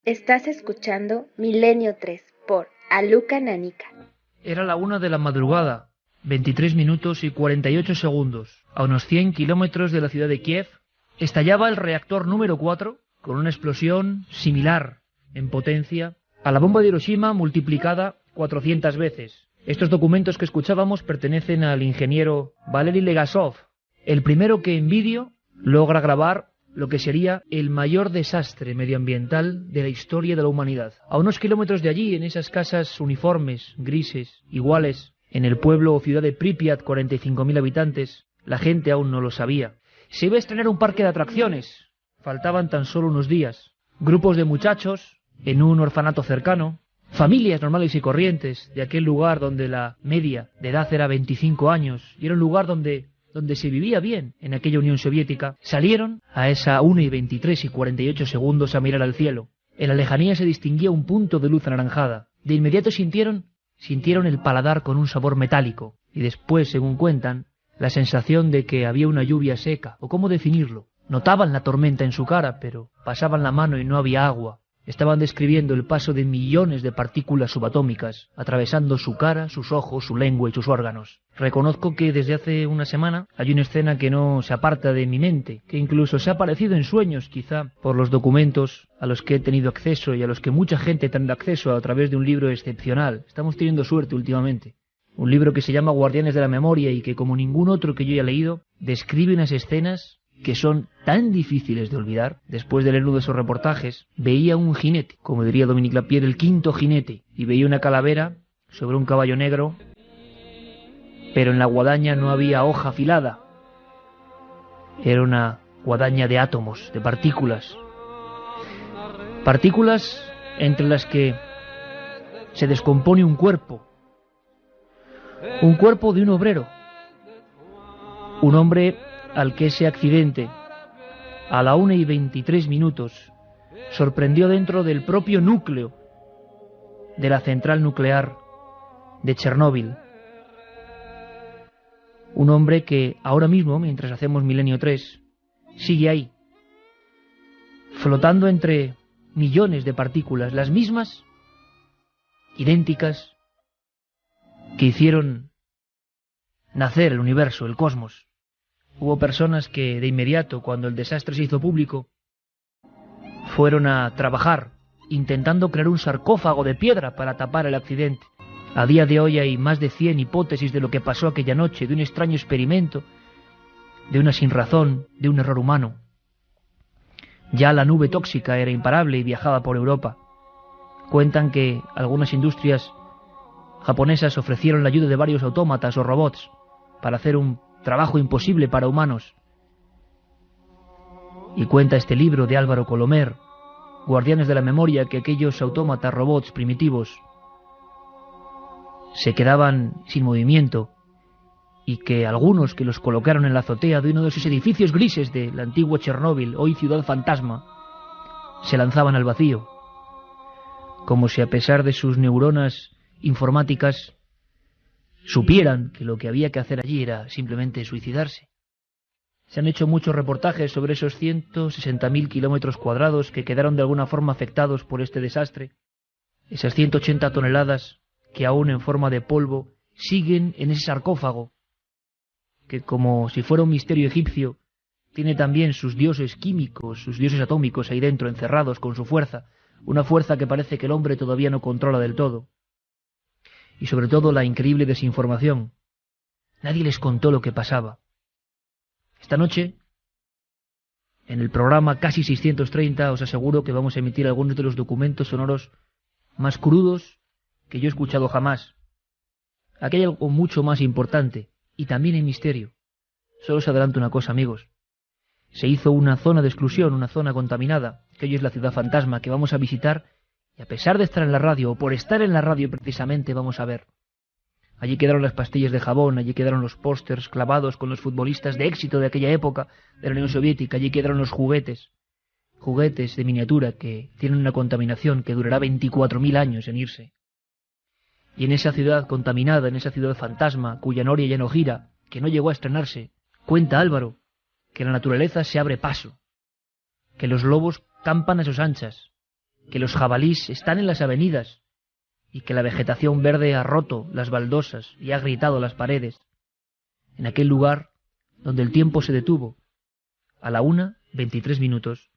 Estás escuchando Milenio 3 por Aluka Nanika. Era la 1 de la madrugada, 23 minutos y 48 segundos. A unos 100 kilómetros de la ciudad de Kiev, estallaba el reactor número 4 con una explosión similar en potencia a la bomba de Hiroshima multiplicada 400 veces. Estos documentos que escuchábamos pertenecen al ingeniero Valery Legasov, el primero que en vídeo logra grabar lo que sería el mayor desastre medioambiental de la historia de la humanidad. A unos kilómetros de allí, en esas casas uniformes, grises, iguales, en el pueblo o ciudad de Pripyat, 45.000 habitantes, la gente aún no lo sabía. Se iba a estrenar un parque de atracciones. Faltaban tan solo unos días. Grupos de muchachos en un orfanato cercano, familias normales y corrientes de aquel lugar donde la media de edad era 25 años, y era un lugar donde se vivía bien en aquella Unión Soviética, salieron a esa 1 y 23 y 48 segundos a mirar al cielo. En la lejanía se distinguía un punto de luz anaranjada. De inmediato sintieron el paladar con un sabor metálico, y después, según cuentan, la sensación de que había una lluvia seca, o cómo definirlo. Notaban la tormenta en su cara, pero pasaban la mano y no había agua. Estaban describiendo el paso de millones de partículas subatómicas, atravesando su cara, sus ojos, su lengua y sus órganos. Reconozco que desde hace una semana hay una escena que no se aparta de mi mente, que incluso se ha aparecido en sueños, quizá por los documentos a los que he tenido acceso y a los que mucha gente tendrá acceso a través de un libro excepcional. Estamos teniendo suerte últimamente. Un libro que se llama Guardianes de la Memoria y que, como ningún otro que yo haya leído, describe unas escenas que son tan difíciles de olvidar. Después de leer uno de esos reportajes, veía un jinete, como diría Dominique Lapierre, el quinto jinete, y veía una calavera sobre un caballo negro, pero en la guadaña no había hoja afilada. Era una guadaña de átomos, de partículas. Partículas entre las que se descompone un cuerpo de un obrero, un hombre al que ese accidente, a la 1 y 23 minutos, sorprendió dentro del propio núcleo de la central nuclear de Chernóbil. Un hombre que ahora mismo, mientras hacemos Milenio 3, sigue ahí, flotando entre millones de partículas, las mismas, idénticas, que hicieron nacer el universo, el cosmos. Hubo personas que de inmediato, cuando el desastre se hizo público, fueron a trabajar intentando crear un sarcófago de piedra para tapar el accidente. A día de hoy hay más de 100 hipótesis de lo que pasó aquella noche, de un extraño experimento, de una sinrazón, de un error humano. Ya la nube tóxica era imparable y viajaba por Europa. Cuentan que algunas industrias japonesas ofrecieron la ayuda de varios autómatas o robots para hacer un trabajo imposible para humanos. Y cuenta este libro de Álvaro Colomer, Guardianes de la Memoria, que aquellos autómatas robots primitivos se quedaban sin movimiento y que algunos que los colocaron en la azotea de uno de esos edificios grises del antiguo Chernóbil, hoy ciudad fantasma, se lanzaban al vacío, como si a pesar de sus neuronas informáticas supieran que lo que había que hacer allí era simplemente suicidarse. Se han hecho muchos reportajes sobre esos 160.000 kilómetros cuadrados que quedaron de alguna forma afectados por este desastre. Esas 180 toneladas que aún en forma de polvo siguen en ese sarcófago, que como si fuera un misterio egipcio, tiene también sus dioses químicos, sus dioses atómicos ahí dentro encerrados con su fuerza, una fuerza que parece que el hombre todavía no controla del todo. Y sobre todo la increíble desinformación. Nadie les contó lo que pasaba. Esta noche, en el programa Casi 630, os aseguro que vamos a emitir algunos de los documentos sonoros más crudos que yo he escuchado jamás. Aquí hay algo mucho más importante, y también hay misterio. Solo os adelanto una cosa, amigos. Se hizo una zona de exclusión, una zona contaminada, que hoy es la ciudad fantasma, que vamos a visitar. Y a pesar de estar en la radio, o por estar en la radio precisamente, vamos a ver. Allí quedaron las pastillas de jabón, allí quedaron los pósters clavados con los futbolistas de éxito de aquella época de la Unión Soviética, allí quedaron los juguetes de miniatura que tienen una contaminación que durará 24.000 años en irse. Y en esa ciudad contaminada, en esa ciudad fantasma, cuya noria ya no gira, que no llegó a estrenarse, cuenta Álvaro que la naturaleza se abre paso, que los lobos campan a sus anchas, que los jabalís están en las avenidas y que la vegetación verde ha roto las baldosas y ha gritado las paredes. En aquel lugar donde el tiempo se detuvo, a la 1:23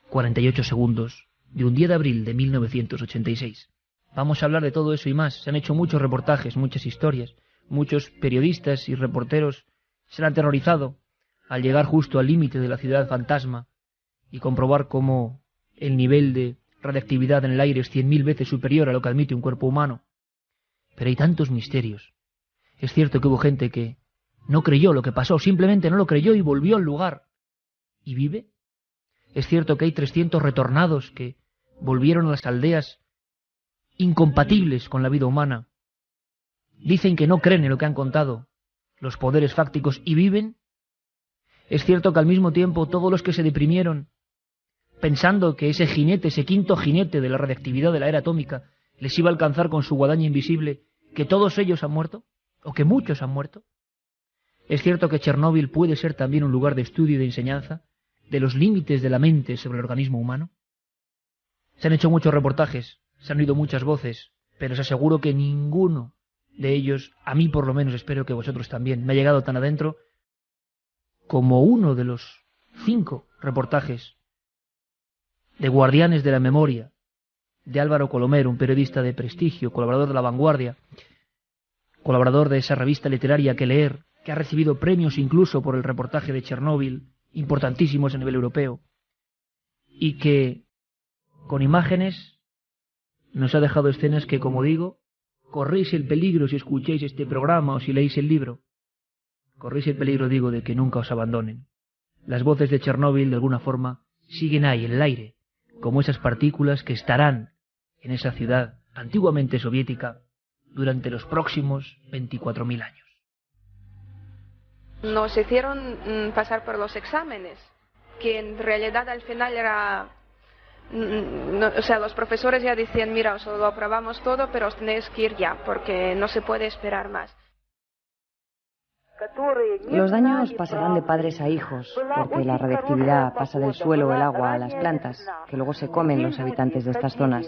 48 segundos de un día de abril de 1986. Vamos a hablar de todo eso y más. Se han hecho muchos reportajes, muchas historias. Muchos periodistas y reporteros se han aterrorizado al llegar justo al límite de la ciudad fantasma y comprobar cómo el nivel de radiactividad en el aire es 100.000 veces superior a lo que admite un cuerpo humano. Pero hay tantos misterios. Es cierto que hubo gente que no creyó lo que pasó, simplemente no lo creyó y volvió al lugar. ¿Y vive? Es cierto que hay 300 retornados que volvieron a las aldeas incompatibles con la vida humana. Dicen que no creen en lo que han contado los poderes fácticos y viven. Es cierto que al mismo tiempo todos los que se deprimieron pensando que ese jinete, ese quinto jinete de la radiactividad de la era atómica les iba a alcanzar con su guadaña invisible, que todos ellos han muerto, o que muchos han muerto. Es cierto que Chernóbil puede ser también un lugar de estudio y de enseñanza de los límites de la mente sobre el organismo humano. Se han hecho muchos reportajes, se han oído muchas voces, pero os aseguro que ninguno de ellos, a mí por lo menos, espero que vosotros también, me ha llegado tan adentro como uno de los 5 reportajes de Guardianes de la Memoria, de Álvaro Colomer, un periodista de prestigio, colaborador de La Vanguardia, colaborador de esa revista literaria Que Leer, que ha recibido premios incluso por el reportaje de Chernóbil, importantísimos a nivel europeo, y que, con imágenes, nos ha dejado escenas que, como digo, corréis el peligro si escucháis este programa o si leéis el libro. Corréis el peligro, digo, de que nunca os abandonen. Las voces de Chernóbil, de alguna forma, siguen ahí, en el aire, como esas partículas que estarán en esa ciudad antiguamente soviética durante los próximos 24.000 años. Nos hicieron pasar por los exámenes, que en realidad al final era... o sea, los profesores ya decían, mira, os lo aprobamos todo, pero os tenéis que ir ya, porque no se puede esperar más. Los daños pasarán de padres a hijos, porque la radiactividad pasa del suelo o el agua a las plantas, que luego se comen los habitantes de estas zonas.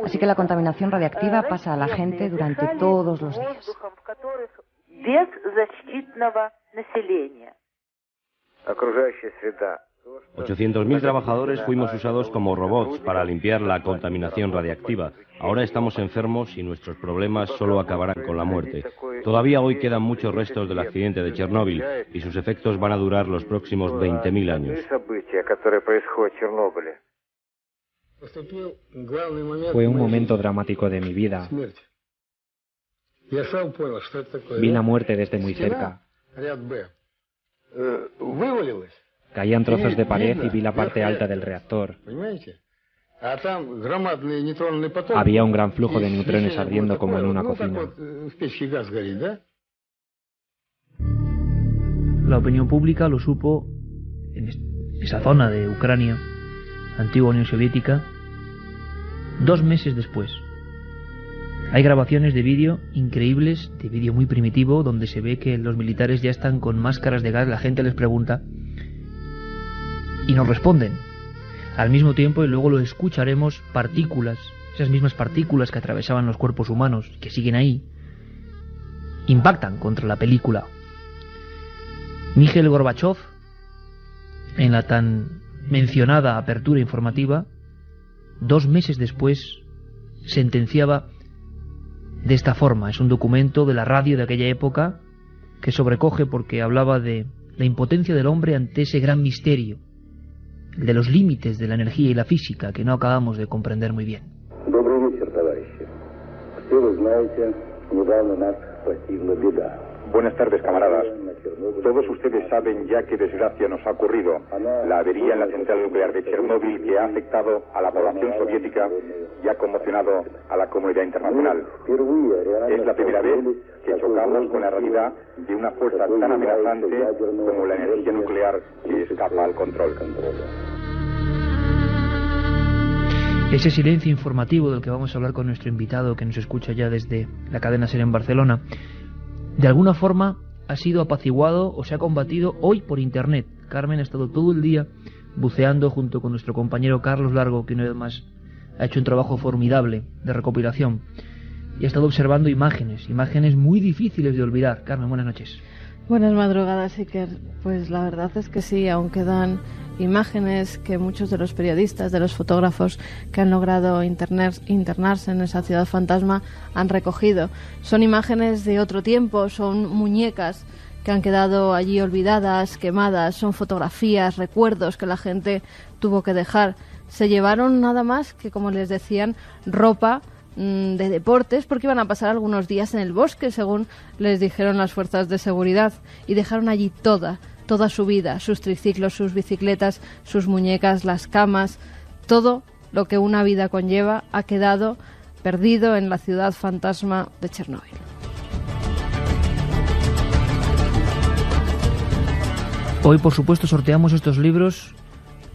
Así que la contaminación radiactiva pasa a la gente durante todos los días. 800.000 trabajadores fuimos usados como robots para limpiar la contaminación radiactiva. Ahora estamos enfermos y nuestros problemas solo acabarán con la muerte. Todavía hoy quedan muchos restos del accidente de Chernóbil y sus efectos van a durar los próximos 20.000 años. Fue un momento dramático de mi vida. Vi la muerte desde muy cerca. Caían trozos de pared y vi la parte alta del reactor. Había un gran flujo de neutrones ardiendo como en una cocina. La opinión pública lo supo en esa zona de Ucrania, antigua Unión Soviética, 2 meses después. Hay grabaciones de vídeo increíbles, de vídeo muy primitivo, donde se ve que los militares ya están con máscaras de gas, la gente les pregunta y nos responden. Al mismo tiempo, y luego lo escucharemos, partículas, esas mismas partículas que atravesaban los cuerpos humanos, que siguen ahí, impactan contra la película. Mikhail Gorbachev, en la tan mencionada apertura informativa, 2 meses después, sentenciaba de esta forma. Es un documento de la radio de aquella época que sobrecoge porque hablaba de la impotencia del hombre ante ese gran misterio, el de los límites de la energía y la física que no acabamos de comprender muy bien. Buenas tardes, camaradas. Todos ustedes saben ya qué desgracia nos ha ocurrido. La avería en la central nuclear de Chernóbil, que ha afectado a la población soviética y ha conmocionado a la comunidad internacional. Es la primera vez que chocamos con la realidad de una fuerza tan amenazante como la energía nuclear que escapa al control. Ese silencio informativo del que vamos a hablar con nuestro invitado, que nos escucha ya desde la cadena SER en Barcelona, de alguna forma ha sido apaciguado o se ha combatido hoy por internet. Carmen ha estado todo el día buceando junto con nuestro compañero Carlos Largo, que una vez más ha hecho un trabajo formidable de recopilación y ha estado observando imágenes muy difíciles de olvidar. Carmen, buenas noches. Buenas madrugadas, Iker. Pues la verdad es que sí, aún quedan imágenes que muchos de los periodistas, de los fotógrafos que han logrado internarse en esa ciudad fantasma han recogido. Son imágenes de otro tiempo, son muñecas que han quedado allí olvidadas, quemadas, son fotografías, recuerdos que la gente tuvo que dejar. Se llevaron nada más que, como les decían, ropa de deportes, porque iban a pasar algunos días en el bosque, según les dijeron las fuerzas de seguridad, y dejaron allí toda su vida, sus triciclos, sus bicicletas, sus muñecas, las camas, todo lo que una vida conlleva ha quedado perdido en la ciudad fantasma de Chernóbil. Hoy, por supuesto, sorteamos estos libros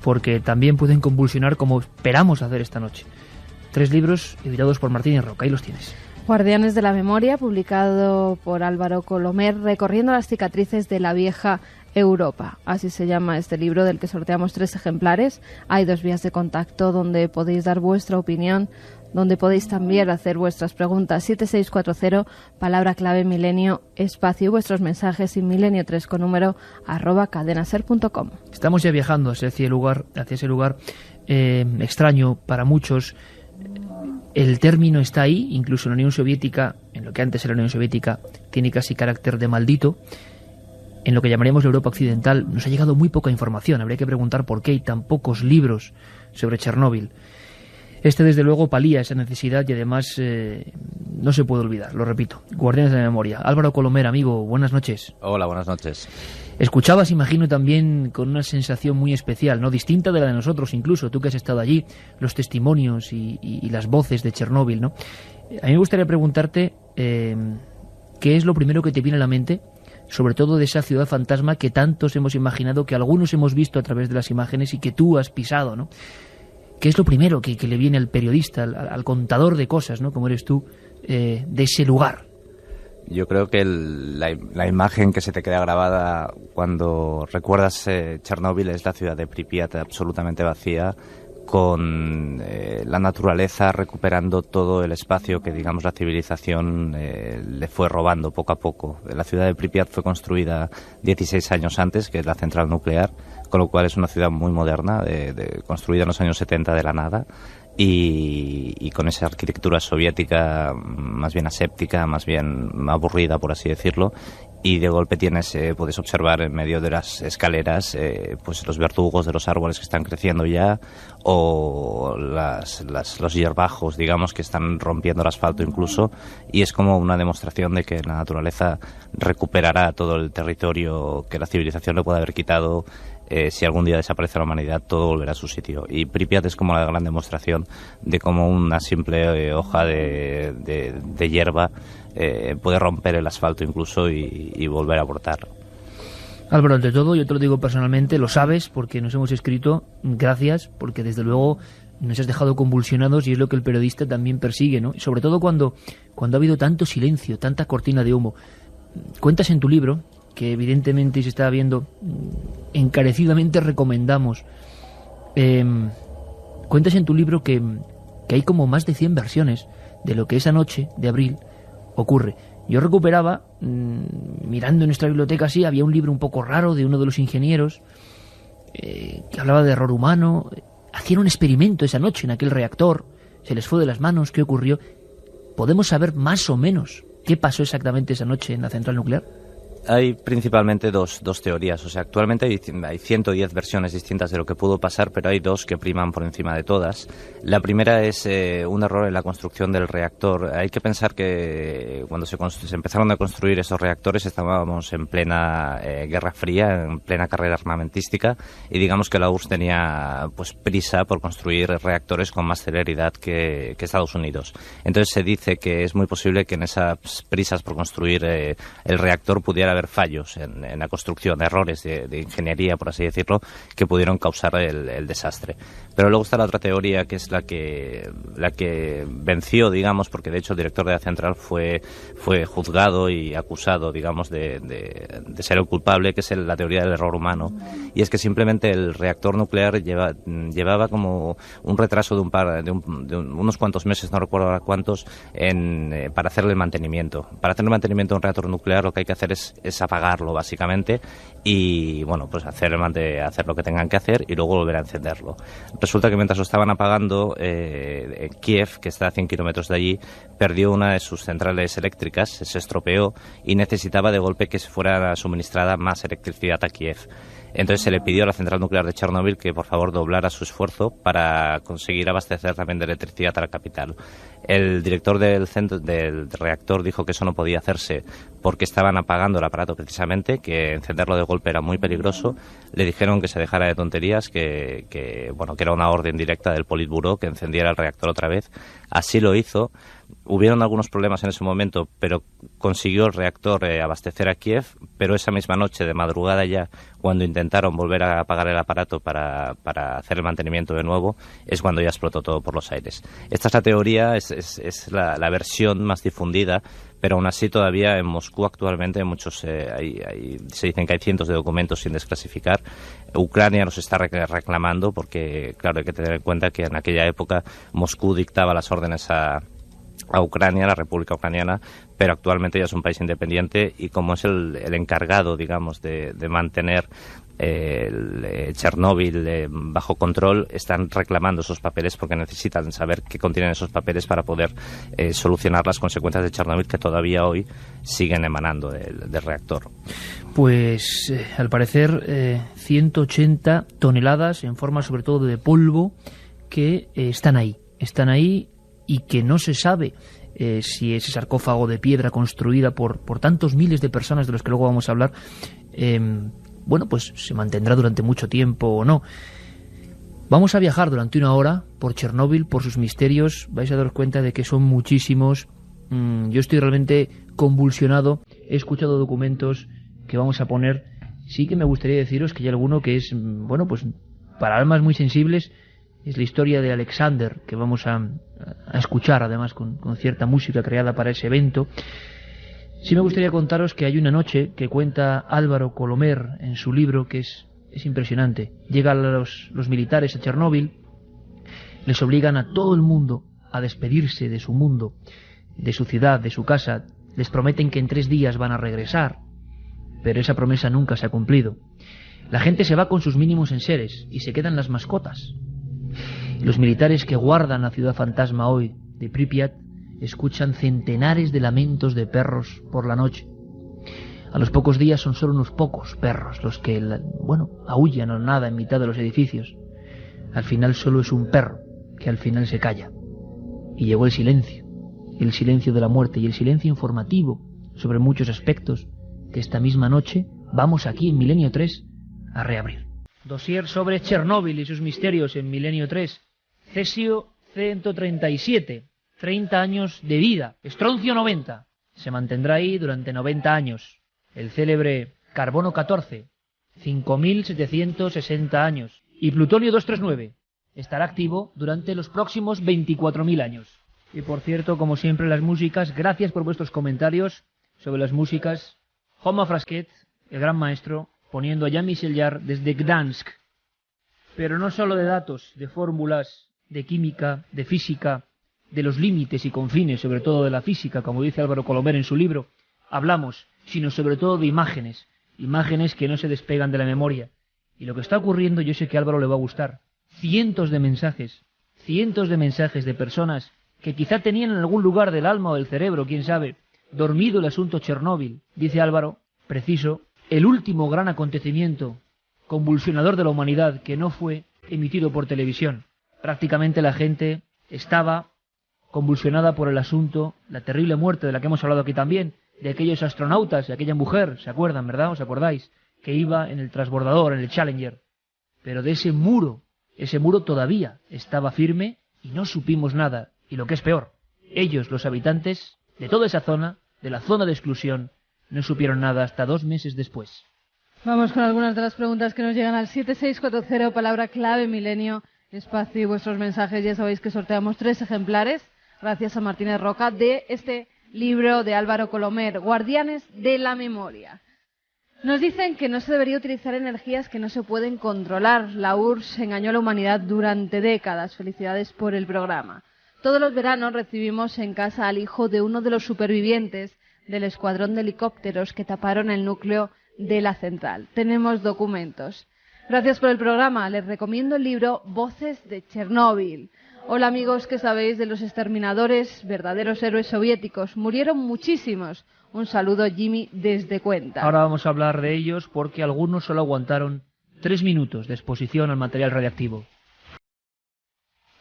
porque también pueden convulsionar como esperamos hacer esta noche. 3 libros editados por Martínez Roca, ahí los tienes. Guardianes de la Memoria, publicado por Álvaro Colomer, recorriendo las cicatrices de la vieja Europa. Así se llama este libro, del que sorteamos 3 ejemplares. Hay 2 vías de contacto donde podéis dar vuestra opinión, donde podéis también hacer vuestras preguntas. 7640, palabra clave milenio, espacio, y vuestros mensajes en milenio3 con número @cadenaser.com. Estamos ya viajando hacia ese lugar extraño para muchos. El término está ahí, incluso en la Unión Soviética, en lo que antes era la Unión Soviética, tiene casi carácter de maldito. En lo que llamaríamos la Europa occidental nos ha llegado muy poca información. Habría que preguntar por qué hay tan pocos libros sobre Chernóbil. Este, desde luego, palía esa necesidad y además no se puede olvidar, lo repito. Guardianes de la Memoria. Álvaro Colomer, amigo, buenas noches. Hola, buenas noches. Escuchabas, imagino, también con una sensación muy especial, ¿no? Distinta de la de nosotros, incluso, tú que has estado allí, los testimonios y las voces de Chernóbil, ¿no? A mí me gustaría preguntarte qué es lo primero que te viene a la mente, sobre todo de esa ciudad fantasma que tantos hemos imaginado, que algunos hemos visto a través de las imágenes y que tú has pisado, ¿no? ¿Qué es lo primero que le viene al periodista, al contador de cosas, ¿no? Como eres tú, de ese lugar? Yo creo que la imagen que se te queda grabada cuando recuerdas Chernóbil es la ciudad de Pripyat absolutamente vacía, con la naturaleza recuperando todo el espacio que, digamos, la civilización le fue robando poco a poco. La ciudad de Pripyat fue construida 16 años antes, que es la central nuclear, con lo cual es una ciudad muy moderna, construida en los años 70 de la nada, y con esa arquitectura soviética más bien aséptica, más bien aburrida, por así decirlo, y de golpe puedes observar en medio de las escaleras pues los verdugos de los árboles que están creciendo ya, o los hierbajos, digamos, que están rompiendo el asfalto incluso, y es como una demostración de que la naturaleza recuperará todo el territorio que la civilización le puede haber quitado. Si algún día desaparece la humanidad, todo volverá a su sitio. Y Pripyat es como la gran demostración de cómo una simple hoja de hierba puede romper el asfalto incluso y volver a brotar. Álvaro, ante todo, yo te lo digo personalmente, lo sabes, porque nos hemos escrito, gracias, porque desde luego nos has dejado convulsionados y es lo que el periodista también persigue, ¿no? Y sobre todo cuando ha habido tanto silencio, tanta cortina de humo. Cuentas en tu libro, que evidentemente se está viendo, encarecidamente recomendamos, cuentas en tu libro que hay como más de 100 versiones de lo que esa noche de abril ocurre. Yo recuperaba, mirando en nuestra biblioteca así, había un libro un poco raro de uno de los ingenieros que hablaba de error humano. Hacían un experimento esa noche en aquel reactor, se les fue de las manos, ¿qué ocurrió? ¿Podemos saber más o menos qué pasó exactamente esa noche en la central nuclear? Hay principalmente dos teorías. O sea, actualmente hay 110 versiones distintas de lo que pudo pasar, pero hay 2 que priman por encima de todas. La primera es un error en la construcción del reactor. Hay que pensar que cuando se empezaron a construir esos reactores estábamos en plena Guerra Fría, en plena carrera armamentística, y digamos que la URSS tenía pues prisa por construir reactores con más celeridad que Estados Unidos. Entonces se dice que es muy posible que en esas prisas por construir el reactor pudiera haber haber fallos en la construcción, errores de ingeniería, por así decirlo, que pudieron causar el desastre. Pero luego está la otra teoría, que es la que venció, digamos, porque de hecho el director de la central fue juzgado y acusado, digamos, de ser el culpable, que es la teoría del error humano. Y es que simplemente el reactor nuclear llevaba como un retraso de unos cuantos meses, no recuerdo ahora cuántos, para hacerle el mantenimiento. Para hacer el mantenimiento de un reactor nuclear lo que hay que hacer es apagarlo, básicamente, y bueno, pues hacer lo que tengan que hacer y luego volver a encenderlo. Resulta que mientras lo estaban apagando, Kiev, que está a 100 kilómetros de allí, perdió una de sus centrales eléctricas, se estropeó y necesitaba de golpe que se fuera suministrada más electricidad a Kiev. Entonces se le pidió a la central nuclear de Chernóbil que por favor doblara su esfuerzo para conseguir abastecer también de electricidad a la capital. El director del reactor dijo que eso no podía hacerse porque estaban apagando el aparato precisamente, que encenderlo de golpe era muy peligroso. Le dijeron que se dejara de tonterías, que era una orden directa del Politburó que encendiera el reactor otra vez. Así lo hizo. Hubieron algunos problemas en ese momento, pero consiguió el reactor abastecer a Kiev, pero esa misma noche, de madrugada ya, cuando intentaron volver a apagar el aparato para hacer el mantenimiento de nuevo, es cuando ya explotó todo por los aires. Esta es la teoría, es la versión más difundida, pero aún así todavía en Moscú actualmente se dicen que hay cientos de documentos sin desclasificar. Ucrania los está reclamando porque, claro, hay que tener en cuenta que en aquella época Moscú dictaba las órdenes a Ucrania, la República Ucraniana, pero actualmente ya es un país independiente y como es el encargado, digamos, de mantener Chernóbil bajo control, están reclamando esos papeles porque necesitan saber qué contienen esos papeles para poder solucionar las consecuencias de Chernóbil que todavía hoy siguen emanando del reactor. Pues al parecer 180 toneladas en forma sobre todo de polvo que están ahí y que no se sabe si ese sarcófago de piedra construida por tantos miles de personas de los que luego vamos a hablar, pues se mantendrá durante mucho tiempo o no. Vamos a viajar durante una hora por Chernóbil, por sus misterios. Vais a daros cuenta de que son muchísimos. Yo estoy realmente convulsionado. He escuchado documentos que vamos a poner. Sí que me gustaría deciros que hay alguno que es, para almas muy sensibles. Es la historia de Alexander, que vamos a escuchar además con cierta música creada para ese evento. Sí me gustaría contaros que hay una noche que cuenta Álvaro Colomer en su libro que es impresionante. Llegan los militares a Chernóbil, les obligan a todo el mundo a despedirse de su mundo, de su ciudad, de su casa. Les prometen que en 3 días van a regresar, pero esa promesa nunca se ha cumplido. La gente se va con sus mínimos enseres y se quedan las mascotas. Los militares que guardan la ciudad fantasma hoy de Pripyat escuchan centenares de lamentos de perros por la noche. A los pocos días son solo unos pocos perros los que, aúllan o nada en mitad de los edificios. Al final solo es un perro que al final se calla. Y llegó el silencio de la muerte y el silencio informativo sobre muchos aspectos que esta misma noche vamos aquí en Milenio 3 a reabrir. Dossier sobre Chernóbil y sus misterios en Milenio 3. Cesio 137, 30 años de vida. Estroncio 90, se mantendrá ahí durante 90 años. El célebre Carbono 14, 5.760 años. Y Plutonio 239 estará activo durante los próximos 24.000 años. Y por cierto, como siempre, las músicas, gracias por vuestros comentarios sobre las músicas. Jaume Frasquet, el gran maestro, poniendo a Jean-Michel Jarre desde Gdansk. Pero no solo de datos, de fórmulas, de química, de física, de los límites y confines, sobre todo de la física, como dice Álvaro Colomer en su libro, hablamos, sino sobre todo de imágenes que no se despegan de la memoria. Y lo que está ocurriendo, yo sé que a Álvaro le va a gustar. Cientos de mensajes de personas que quizá tenían en algún lugar del alma o del cerebro, quién sabe, dormido el asunto Chernóbil. Dice Álvaro, preciso, el último gran acontecimiento convulsionador de la humanidad que no fue emitido por televisión. Prácticamente la gente estaba convulsionada por el asunto, la terrible muerte de la que hemos hablado aquí también, de aquellos astronautas, de aquella mujer, ¿se acuerdan, verdad? ¿Os acordáis? Que iba en el transbordador, en el Challenger. Pero de ese muro todavía estaba firme y no supimos nada. Y lo que es peor, ellos, los habitantes de toda esa zona, de la zona de exclusión, No supieron nada hasta 2 meses después. Vamos con algunas de las preguntas que nos llegan al 7640, palabra clave milenio, espacio y vuestros mensajes. Ya sabéis que sorteamos 3 ejemplares, gracias a Martínez Roca, de este libro de Álvaro Colomer, Guardianes de la Memoria. Nos dicen que no se debería utilizar energías que no se pueden controlar. La URSS engañó a la humanidad durante décadas. Felicidades por el programa. Todos los veranos recibimos en casa al hijo de uno de los supervivientes del escuadrón de helicópteros que taparon el núcleo de la central. Tenemos documentos. Gracias por el programa. Les recomiendo el libro Voces de Chernóbil. Hola amigos, ¿qué sabéis de los exterminadores, verdaderos héroes soviéticos? Murieron muchísimos. Un saludo, Jimmy, desde Cuenca. Ahora vamos a hablar de ellos porque algunos solo aguantaron 3 minutos de exposición al material radiactivo.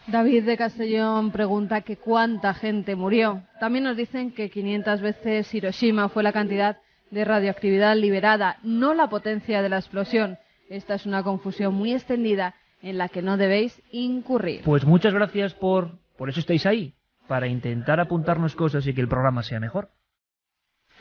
David de Castellón pregunta que cuánta gente murió. También nos dicen que 500 veces Hiroshima fue la cantidad de radioactividad liberada, no la potencia de la explosión. Esta es una confusión muy extendida en la que no debéis incurrir. Pues muchas gracias por eso estáis ahí, para intentar apuntarnos cosas y que el programa sea mejor.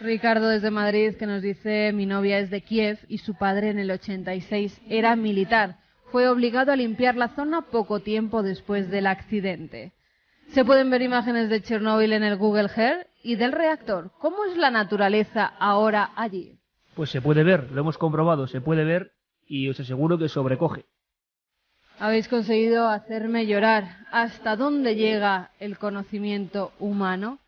Ricardo desde Madrid que nos dice: mi novia es de Kiev y su padre en el 86 era militar. Fue obligado a limpiar la zona poco tiempo después del accidente. Se pueden ver imágenes de Chernóbil en el Google Earth y del reactor. ¿Cómo es la naturaleza ahora allí? Pues se puede ver, lo hemos comprobado, se puede ver y os aseguro que sobrecoge. Habéis conseguido hacerme llorar. ¿Hasta dónde llega el conocimiento humano?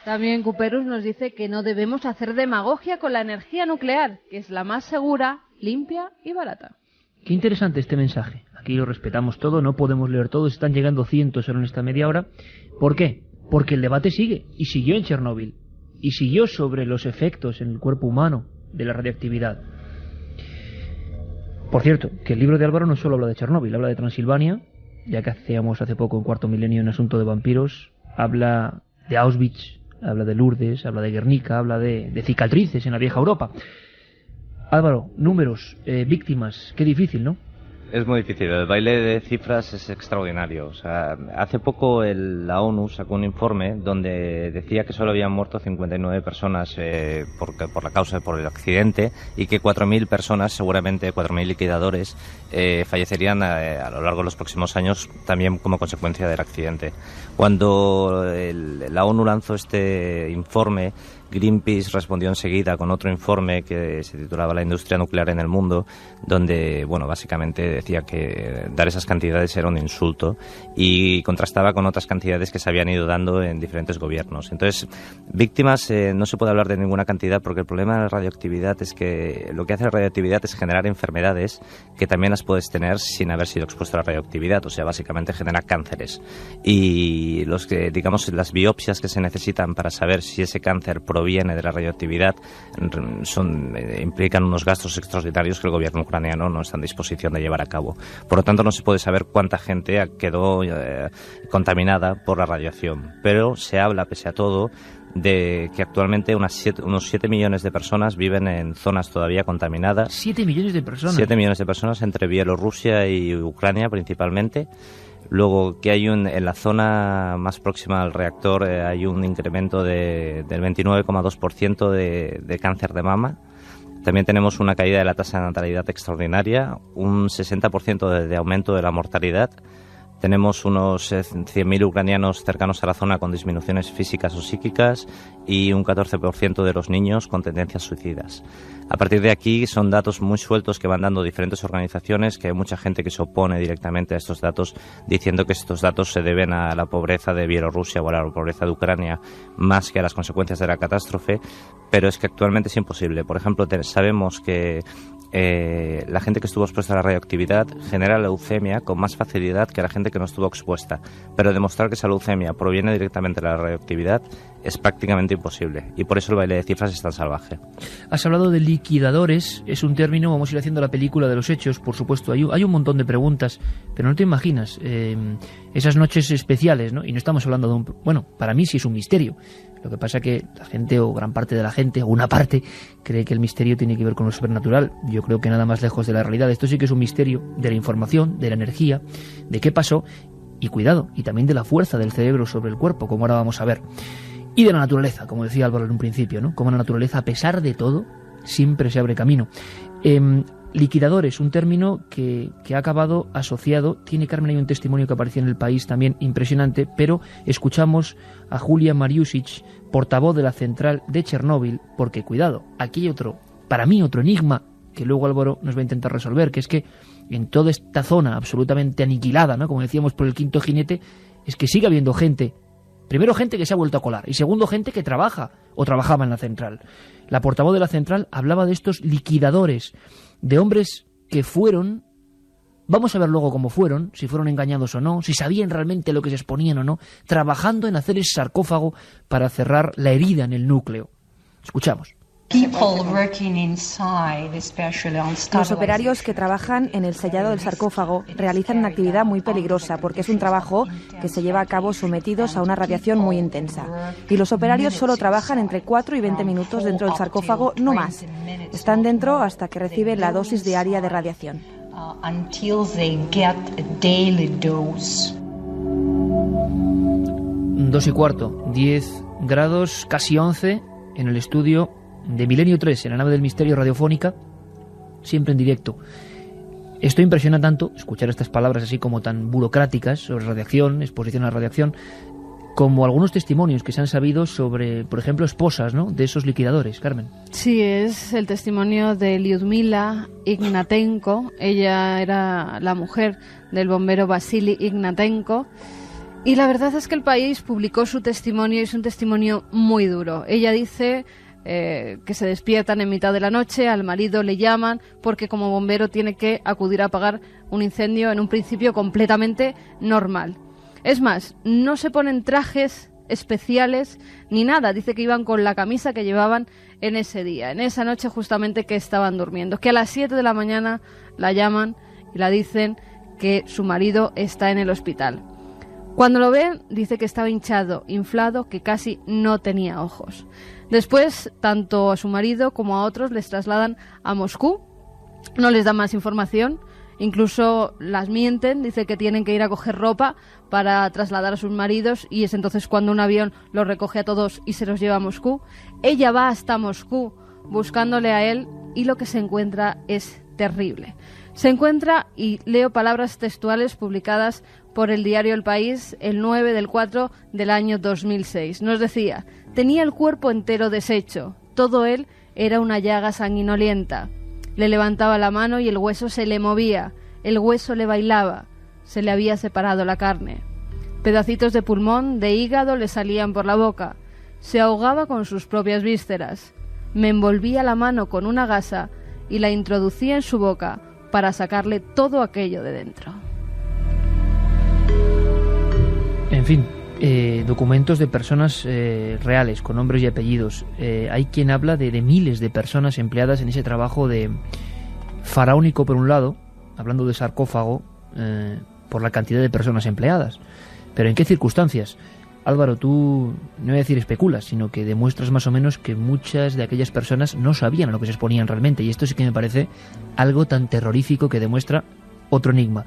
También Cuperus nos dice que no debemos hacer demagogia con la energía nuclear, que es la más segura, limpia y barata. Qué interesante este mensaje. Aquí lo respetamos todo, no podemos leer todo, están llegando cientos solo en esta media hora. ¿Por qué? Porque el debate sigue, y siguió en Chernóbil, y siguió sobre los efectos en el cuerpo humano de la radioactividad. Por cierto, que el libro de Álvaro no solo habla de Chernóbil, habla de Transilvania, ya que hacíamos hace poco en Cuarto Milenio un asunto de vampiros, habla de Auschwitz, habla de Lourdes, habla de Guernica, habla de cicatrices en la vieja Europa. Álvaro, números, víctimas, qué difícil, ¿no? Es muy difícil, el baile de cifras es extraordinario. O sea, hace poco la ONU sacó un informe donde decía que solo habían muerto 59 personas por la causa, por el accidente, y que 4.000 personas, seguramente 4.000 liquidadores, fallecerían a lo largo de los próximos años también como consecuencia del accidente. Cuando la ONU lanzó este informe, Greenpeace respondió enseguida con otro informe que se titulaba La industria nuclear en el mundo, donde, bueno, básicamente decía que dar esas cantidades era un insulto y contrastaba con otras cantidades que se habían ido dando en diferentes gobiernos. Entonces, víctimas, no se puede hablar de ninguna cantidad porque el problema de la radioactividad es que lo que hace la radioactividad es generar enfermedades que también las puedes tener sin haber sido expuesto a la radioactividad, o sea, básicamente genera cánceres. Y digamos, las biopsias que se necesitan para saber si ese cáncer proviene de la radioactividad implican unos gastos extraordinarios que el gobierno ucraniano no está en disposición de llevar a cabo. Por lo tanto, no se puede saber cuánta gente quedó contaminada por la radiación, pero se habla, pese a todo, de que actualmente unos 7 millones de personas viven en zonas todavía contaminadas. 7 millones de personas. 7 millones de personas entre Bielorrusia y Ucrania principalmente. Luego que en la zona más próxima al reactor hay un incremento del 29,2% de cáncer de mama. También tenemos una caída de la tasa de natalidad extraordinaria, un 60% de aumento de la mortalidad. Tenemos unos 100.000 ucranianos cercanos a la zona con disminuciones físicas o psíquicas y un 14% de los niños con tendencias suicidas. A partir de aquí son datos muy sueltos que van dando diferentes organizaciones, que hay mucha gente que se opone directamente a estos datos, diciendo que estos datos se deben a la pobreza de Bielorrusia o a la pobreza de Ucrania más que a las consecuencias de la catástrofe, pero es que actualmente es imposible. Por ejemplo, sabemos que la gente que estuvo expuesta a la radioactividad genera leucemia con más facilidad que la gente que no estuvo expuesta, pero demostrar que esa leucemia proviene directamente de la radioactividad es prácticamente imposible, y por eso el baile de cifras es tan salvaje. Has hablado de liquidadores, es un término, vamos a ir haciendo la película de los hechos, por supuesto, hay un montón de preguntas, pero no te imaginas esas noches especiales, ¿no? Y no estamos hablando de bueno, para mí sí es un misterio. Lo que pasa que la gente, o gran parte de la gente, o una parte, cree que el misterio tiene que ver con lo sobrenatural. Yo creo que nada más lejos de la realidad. Esto sí que es un misterio de la información, de la energía, de qué pasó, y cuidado, y también de la fuerza del cerebro sobre el cuerpo, como ahora vamos a ver. y de la naturaleza, como decía Álvaro en un principio, ¿no? Como la naturaleza, a pesar de todo, siempre se abre camino. Liquidadores, un término que ha acabado asociado. Tiene, Carmen, hay un testimonio que apareció en El País también impresionante, pero escuchamos a Julia Mariusic, portavoz de la central de Chernóbil, porque, cuidado, aquí hay otro, para mí, otro enigma que luego Álvaro nos va a intentar resolver, que es que en toda esta zona absolutamente aniquilada, ¿no?, como decíamos, por el quinto jinete, es que sigue habiendo gente. Primero, gente que se ha vuelto a colar, y segundo, gente que trabaja o trabajaba en la central. La portavoz de la central hablaba de estos liquidadores, de hombres que fueron, vamos a ver luego cómo fueron, si fueron engañados o no, si sabían realmente lo que se exponían o no, trabajando en hacer ese sarcófago para cerrar la herida en el núcleo. Escuchamos. Los operarios que trabajan en el sellado del sarcófago realizan una actividad muy peligrosa porque es un trabajo que se lleva a cabo sometidos a una radiación muy intensa. Y los operarios solo trabajan entre 4 y 20 minutos dentro del sarcófago, no más. Están dentro hasta que reciben la dosis diaria de radiación. 2:15, 10 grados, casi 11 en el estudio de Milenio 3, en la nave del misterio radiofónica, siempre en directo. Esto impresiona tanto, escuchar estas palabras así como tan burocráticas sobre radiación, exposición a la radiación, como algunos testimonios que se han sabido sobre, por ejemplo, esposas, ¿no?, de esos liquidadores. Carmen. Sí, es el testimonio de Lyudmila Ignatenko. Ella era la mujer del bombero Vasily Ignatenko. Y la verdad es que El País publicó su testimonio y es un testimonio muy duro. Ella dice que se despiertan en mitad de la noche, al marido le llaman porque como bombero tiene que acudir a apagar un incendio en un principio completamente normal. Es más, no se ponen trajes especiales ni nada, dice que iban con la camisa que llevaban en ese día, en esa noche justamente que estaban durmiendo, que a las 7 de la mañana la llaman y la dicen que su marido está en el hospital. Cuando lo ven, dice que estaba hinchado, inflado, que casi no tenía ojos. Después, tanto a su marido como a otros les trasladan a Moscú. No les dan más información, incluso las mienten, dice que tienen que ir a coger ropa para trasladar a sus maridos y es entonces cuando un avión los recoge a todos y se los lleva a Moscú. Ella va hasta Moscú buscándole a él y lo que se encuentra es terrible. Se encuentra, y leo palabras textuales publicadas por el diario El País el 9/4 del año 2006. Nos decía: tenía el cuerpo entero deshecho, todo él era una llaga sanguinolienta. Le levantaba la mano y el hueso se le movía, el hueso le bailaba, se le había separado la carne. Pedacitos de pulmón, de hígado le salían por la boca, se ahogaba con sus propias vísceras. Me envolvía la mano con una gasa y la introducía en su boca para sacarle todo aquello de dentro. En fin, documentos de personas reales, con nombres y apellidos. Hay quien habla de miles de personas empleadas en ese trabajo de faraónico, por un lado, hablando de sarcófago, por la cantidad de personas empleadas. Pero ¿en qué circunstancias? Álvaro, tú no voy a decir especulas, sino que demuestras más o menos que muchas de aquellas personas no sabían a lo que se exponían realmente, y esto sí que me parece algo tan terrorífico que demuestra otro enigma,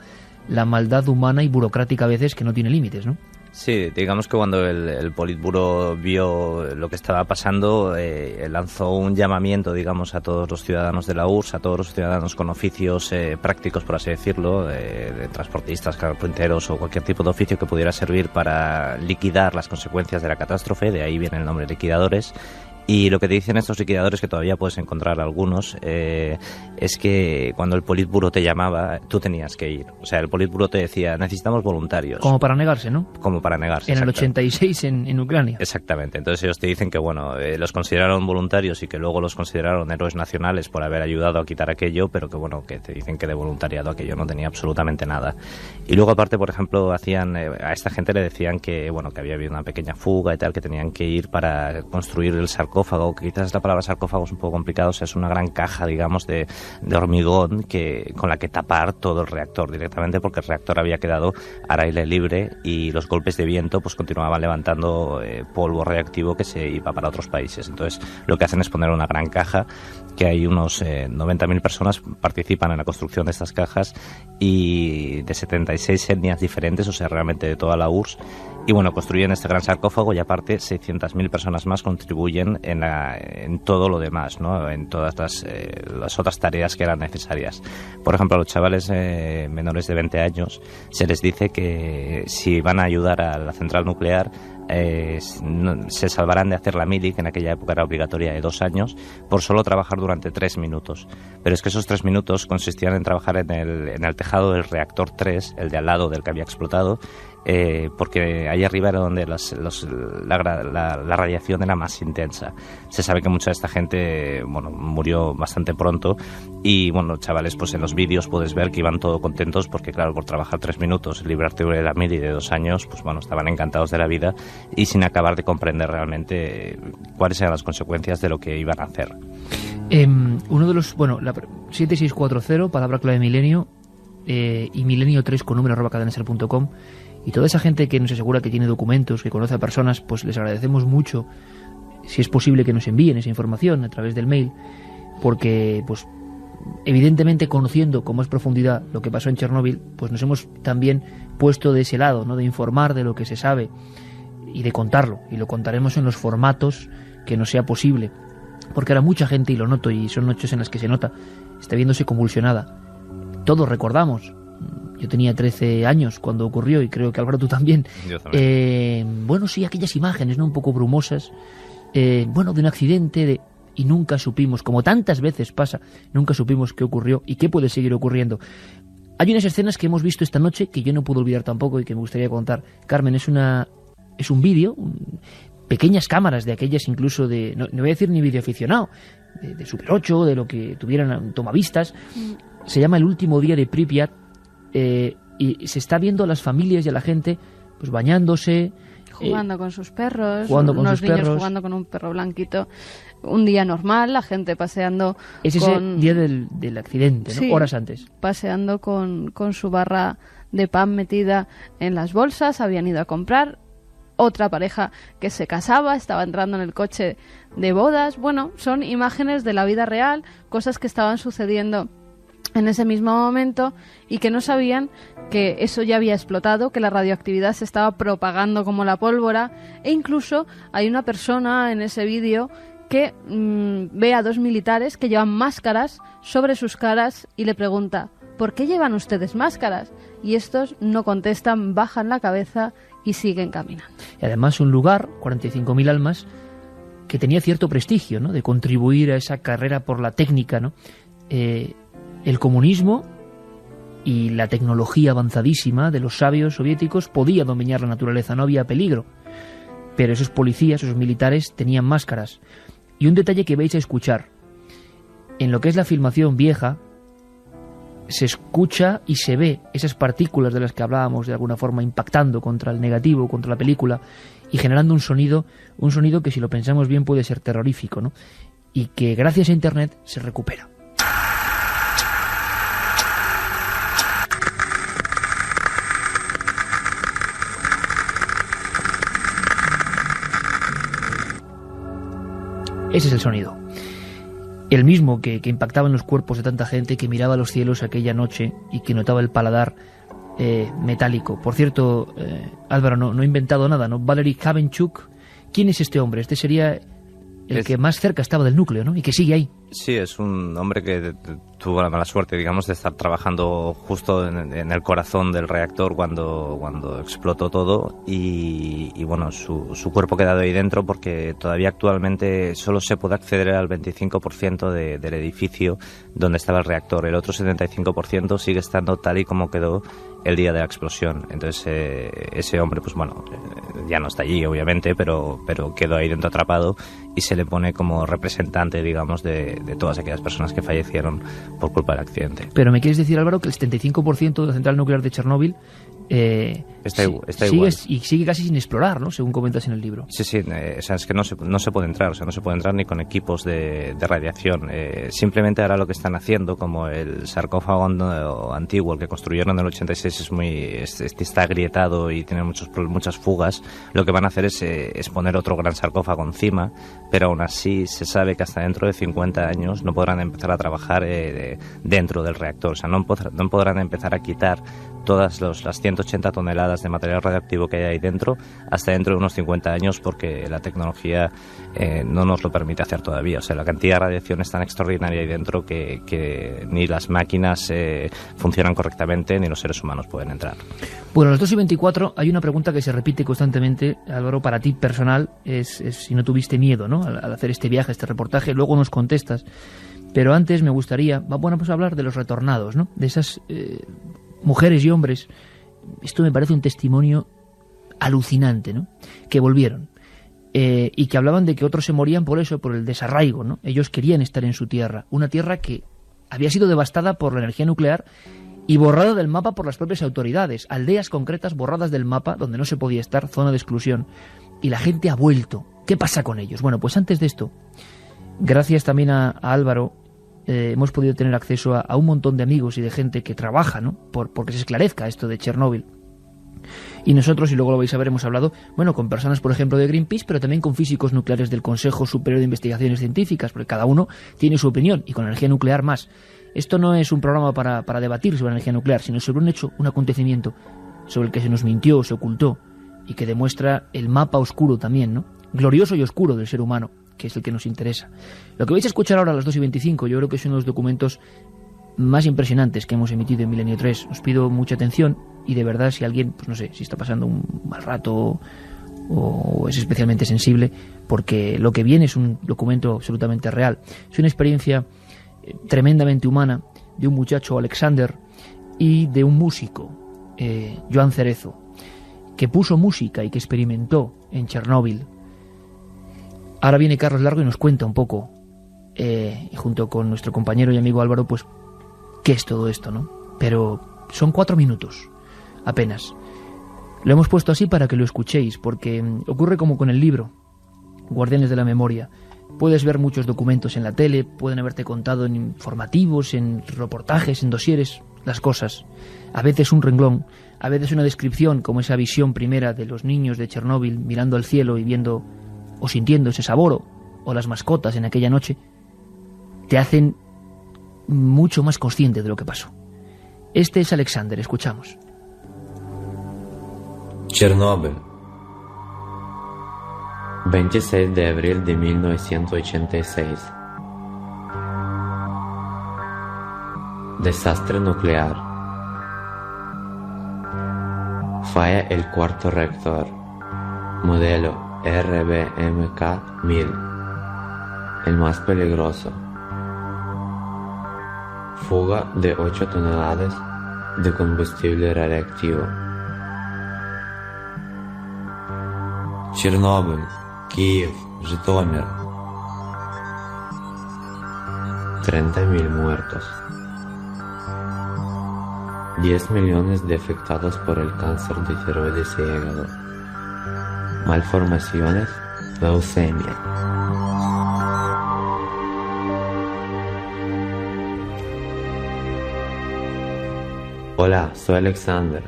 la maldad humana y burocrática a veces que no tiene límites, ¿no? Sí, digamos que cuando el Politburo vio lo que estaba pasando, lanzó un llamamiento, digamos, a todos los ciudadanos de la URSS, a todos los ciudadanos con oficios prácticos, por así decirlo, de transportistas, carpinteros o cualquier tipo de oficio que pudiera servir para liquidar las consecuencias de la catástrofe, de ahí viene el nombre liquidadores. Y lo que te dicen estos liquidadores, que todavía puedes encontrar algunos, es que cuando el Politburo te llamaba, tú tenías que ir. O sea, el Politburo te decía, necesitamos voluntarios. Como para negarse, ¿no? Como para negarse. En el 86 en Ucrania. Exactamente. Entonces ellos te dicen que, bueno, los consideraron voluntarios y que luego los consideraron héroes nacionales por haber ayudado a quitar aquello, pero que, bueno, que te dicen que de voluntariado aquello no tenía absolutamente nada. Y luego, aparte, por ejemplo, hacían a esta gente le decían que, bueno, que había habido una pequeña fuga y tal, que tenían que ir para construir el sarcófago, que quizás la palabra sarcófago es un poco complicado, o sea, es una gran caja, digamos, de hormigón con la que tapar todo el reactor directamente, porque el reactor había quedado al aire libre y los golpes de viento pues continuaban levantando polvo reactivo que se iba para otros países. Entonces lo que hacen es poner una gran caja, que hay unos 90.000 personas participan en la construcción de estas cajas y de 76 etnias diferentes, o sea, realmente de toda la URSS, Y bueno, construyen este gran sarcófago y aparte 600.000 personas más contribuyen en todo lo demás, ¿no? En todas las otras tareas que eran necesarias. Por ejemplo, a los chavales menores de 20 años se les dice que si van a ayudar a la central nuclear se salvarán de hacer la mili, que en aquella época era obligatoria de 2 años, por solo trabajar durante 3 minutos. Pero es que esos 3 minutos consistían en trabajar en el tejado del reactor 3, el de al lado del que había explotado, porque ahí arriba era donde la radiación era más intensa. Se sabe que mucha de esta gente murió bastante pronto y chavales, pues en los vídeos puedes ver que iban todos contentos porque claro, por trabajar 3 minutos, librarte de la mili de 2 años, pues estaban encantados de la vida y sin acabar de comprender realmente cuáles eran las consecuencias de lo que iban a hacer. Uno de los, 7640, palabra clave milenio, y milenio3 con número @cadenaser.com. Y toda esa gente que nos asegura que tiene documentos, que conoce a personas, pues les agradecemos mucho, si es posible, que nos envíen esa información a través del mail, porque, pues, evidentemente, conociendo con más profundidad lo que pasó en Chernóbil, pues nos hemos también puesto de ese lado, ¿no?, de informar de lo que se sabe y de contarlo, y lo contaremos en los formatos que nos sea posible, porque ahora mucha gente, y lo noto, y son noches en las que se nota, está viéndose convulsionada. Todos recordamos. Yo tenía 13 años cuando ocurrió y creo que Álvaro tú también. Yo también. Sí, aquellas imágenes, ¿no?, un poco brumosas, de un accidente y nunca supimos, como tantas veces pasa, nunca supimos qué ocurrió y qué puede seguir ocurriendo. Hay unas escenas que hemos visto esta noche que yo no puedo olvidar tampoco y que me gustaría contar. Carmen, es un vídeo, pequeñas cámaras de aquellas incluso no voy a decir ni vídeo aficionado, de Super 8, de lo que tuvieran tomavistas. Se llama El último día de Pripyat. Y se está viendo a las familias y a la gente pues bañándose, jugando con sus perros, unos niños jugando con un perro blanquito. Un día normal, la gente paseando. Es ese día del accidente, ¿no? Sí, horas antes. Paseando con su barra de pan metida en las bolsas, habían ido a comprar. Otra pareja que se casaba, estaba entrando en el coche de bodas. Son imágenes de la vida real, cosas que estaban sucediendo en ese mismo momento y que no sabían que eso ya había explotado, que la radioactividad se estaba propagando como la pólvora, e incluso hay una persona en ese vídeo que ve a 2 militares que llevan máscaras sobre sus caras y le pregunta: ¿por qué llevan ustedes máscaras? Y estos no contestan, bajan la cabeza y siguen caminando. Y además un lugar, 45.000 almas, que tenía cierto prestigio, ¿no?, de contribuir a esa carrera por la técnica, ¿no? El comunismo y la tecnología avanzadísima de los sabios soviéticos podía dominar la naturaleza, no había peligro. Pero esos policías, esos militares, tenían máscaras. Y un detalle que vais a escuchar. En lo que es la filmación vieja, se escucha y se ve esas partículas de las que hablábamos, de alguna forma impactando contra el negativo, contra la película, y generando un sonido que, si lo pensamos bien, puede ser terrorífico, ¿no? Y que gracias a Internet se recupera. Ese es el sonido. El mismo que impactaba en los cuerpos de tanta gente que miraba los cielos aquella noche y que notaba el paladar metálico. Por cierto, Álvaro, no he inventado nada, ¿no? Valery Khavenchuk, ¿quién es este hombre? Este sería el que más cerca estaba del núcleo, ¿no? Y que sigue ahí. Sí, es un hombre que tuvo la mala suerte, digamos, de estar trabajando justo en el corazón del reactor cuando explotó todo y su cuerpo ha quedado ahí dentro porque todavía actualmente solo se puede acceder al 25% del edificio donde estaba el reactor. El otro 75% sigue estando tal y como quedó el día de la explosión. Entonces ese hombre, ya no está allí, obviamente, pero quedó ahí dentro atrapado y se le pone como representante, digamos, de todas aquellas personas que fallecieron por culpa del accidente. Pero me quieres decir, Álvaro, que el 75% de la central nuclear de Chernóbil está igual. Y sigue casi sin explorar, ¿no?, según comentas en el libro. Sí, es que no se puede entrar, no se puede entrar ni con equipos de radiación. Simplemente ahora lo que están haciendo, como el sarcófago antiguo, el que construyeron en el 86, está agrietado y tiene muchas fugas, lo que van a hacer es poner otro gran sarcófago encima, pero aún así se sabe que hasta dentro de 50 años no podrán empezar a trabajar dentro del reactor, o sea, no podrán empezar a quitar todas las cientos 180 toneladas de material radioactivo que hay ahí dentro hasta dentro de unos 50 años, porque la tecnología no nos lo permite hacer todavía. O sea, la cantidad de radiación es tan extraordinaria ahí dentro que ni las máquinas funcionan correctamente ni los seres humanos pueden entrar. Bueno, a las 2:24 hay una pregunta que se repite constantemente, Álvaro, para ti personal, es si no tuviste miedo, ¿no?, al hacer este viaje, este reportaje. Luego nos contestas, pero antes me gustaría, pues hablar de los retornados, ¿no?, de esas mujeres y hombres. Esto me parece un testimonio alucinante, ¿no?, que volvieron y que hablaban de que otros se morían por eso, por el desarraigo, ¿no? Ellos querían estar en su tierra, una tierra que había sido devastada por la energía nuclear y borrada del mapa por las propias autoridades, aldeas concretas borradas del mapa donde no se podía estar, zona de exclusión, y la gente ha vuelto. ¿Qué pasa con ellos? Bueno, pues antes de esto, gracias también a Álvaro, hemos podido tener acceso a un montón de amigos y de gente que trabaja, ¿no?, porque se esclarezca esto de Chernóbil. Y nosotros, y luego lo vais a ver, hemos hablado, con personas, por ejemplo, de Greenpeace, pero también con físicos nucleares del Consejo Superior de Investigaciones Científicas, porque cada uno tiene su opinión, y con energía nuclear más. Esto no es un programa para debatir sobre energía nuclear, sino sobre un hecho, un acontecimiento sobre el que se nos mintió, se ocultó, y que demuestra el mapa oscuro también, ¿no?, glorioso y oscuro del ser humano, que es el que nos interesa. Lo que vais a escuchar ahora a las 2:25, yo creo que es uno de los documentos más impresionantes que hemos emitido en Milenio 3. Os pido mucha atención y de verdad, si alguien, no sé, si está pasando un mal rato o es especialmente sensible, porque lo que viene es un documento absolutamente real. Es una experiencia tremendamente humana de un muchacho, Alexander, y de un músico, Joan Cerezo, que puso música y que experimentó en Chernóbil. Ahora viene Carlos Largo y nos cuenta un poco, junto con nuestro compañero y amigo Álvaro, pues qué es todo esto, ¿no? Pero son 4 minutos, apenas. Lo hemos puesto así para que lo escuchéis, porque ocurre como con el libro Guardianes de la Memoria. Puedes ver muchos documentos en la tele, pueden haberte contado en informativos, en reportajes, en dosieres, las cosas. A veces un renglón, a veces una descripción, como esa visión primera de los niños de Chernóbil mirando al cielo y viendo o sintiendo ese sabor, o las mascotas en aquella noche, te hacen mucho más consciente de lo que pasó. Este es Alexander, escuchamos. Chernóbil, 26 de abril de 1986. Desastre nuclear. Falla el cuarto reactor, modelo RBMK-1000, el más peligroso. Fuga de 8 toneladas de combustible radiactivo. Chernóbil, Kiev, Житомир. 30.000 muertos. 10 millones de afectados por el cáncer de tiroides y hígado. Malformaciones, leucemia. Hola, soy Alexander.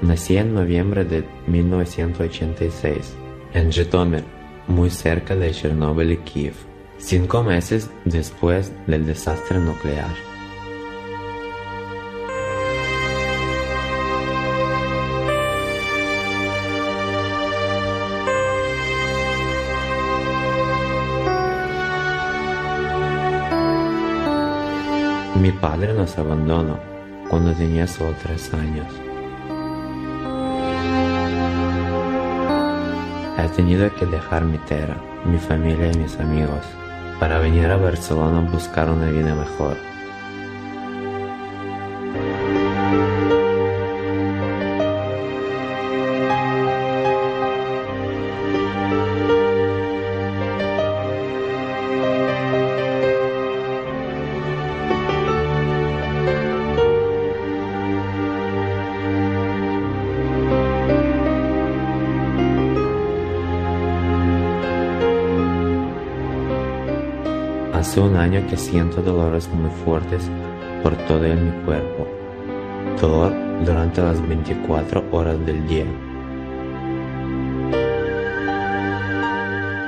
Nací en noviembre de 1986, en Житомир, muy cerca de Chernóbil y Kiev, 5 meses después del desastre nuclear. Mi padre nos abandonó cuando tenía solo 3 años. He tenido que dejar mi tierra, mi familia y mis amigos para venir a Barcelona a buscar una vida mejor. Hace un año que siento dolores muy fuertes por todo mi cuerpo. Dolor durante las 24 horas del día.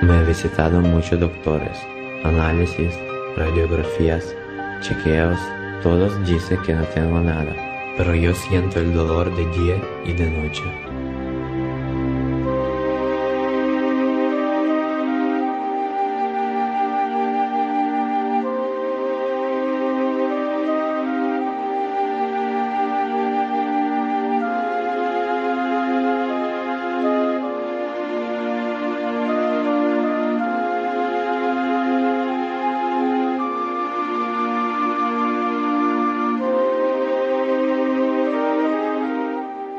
Me he visitado muchos doctores, análisis, radiografías, chequeos. Todos dicen que no tengo nada, pero yo siento el dolor de día y de noche.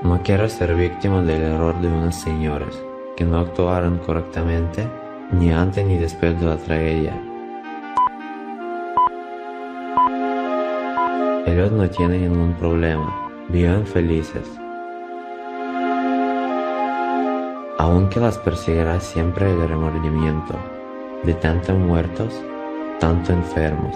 No quiero ser víctima del error de unas señoras que no actuaron correctamente ni antes ni después de la tragedia. Ellos no tienen ningún problema, viven felices. Aunque las perseguirá siempre el remordimiento de tantos muertos, tanto enfermos.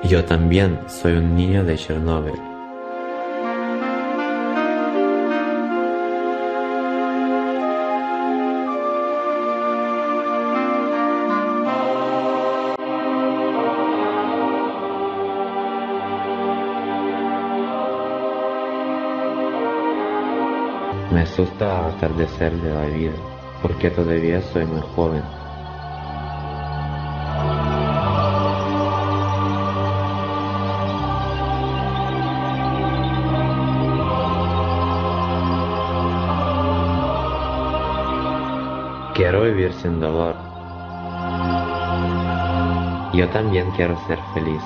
Yo también soy un niño de Chernóbil. Me asusta el atardecer de la vida, porque todavía soy muy joven. Quiero vivir sin dolor. Yo también quiero ser feliz.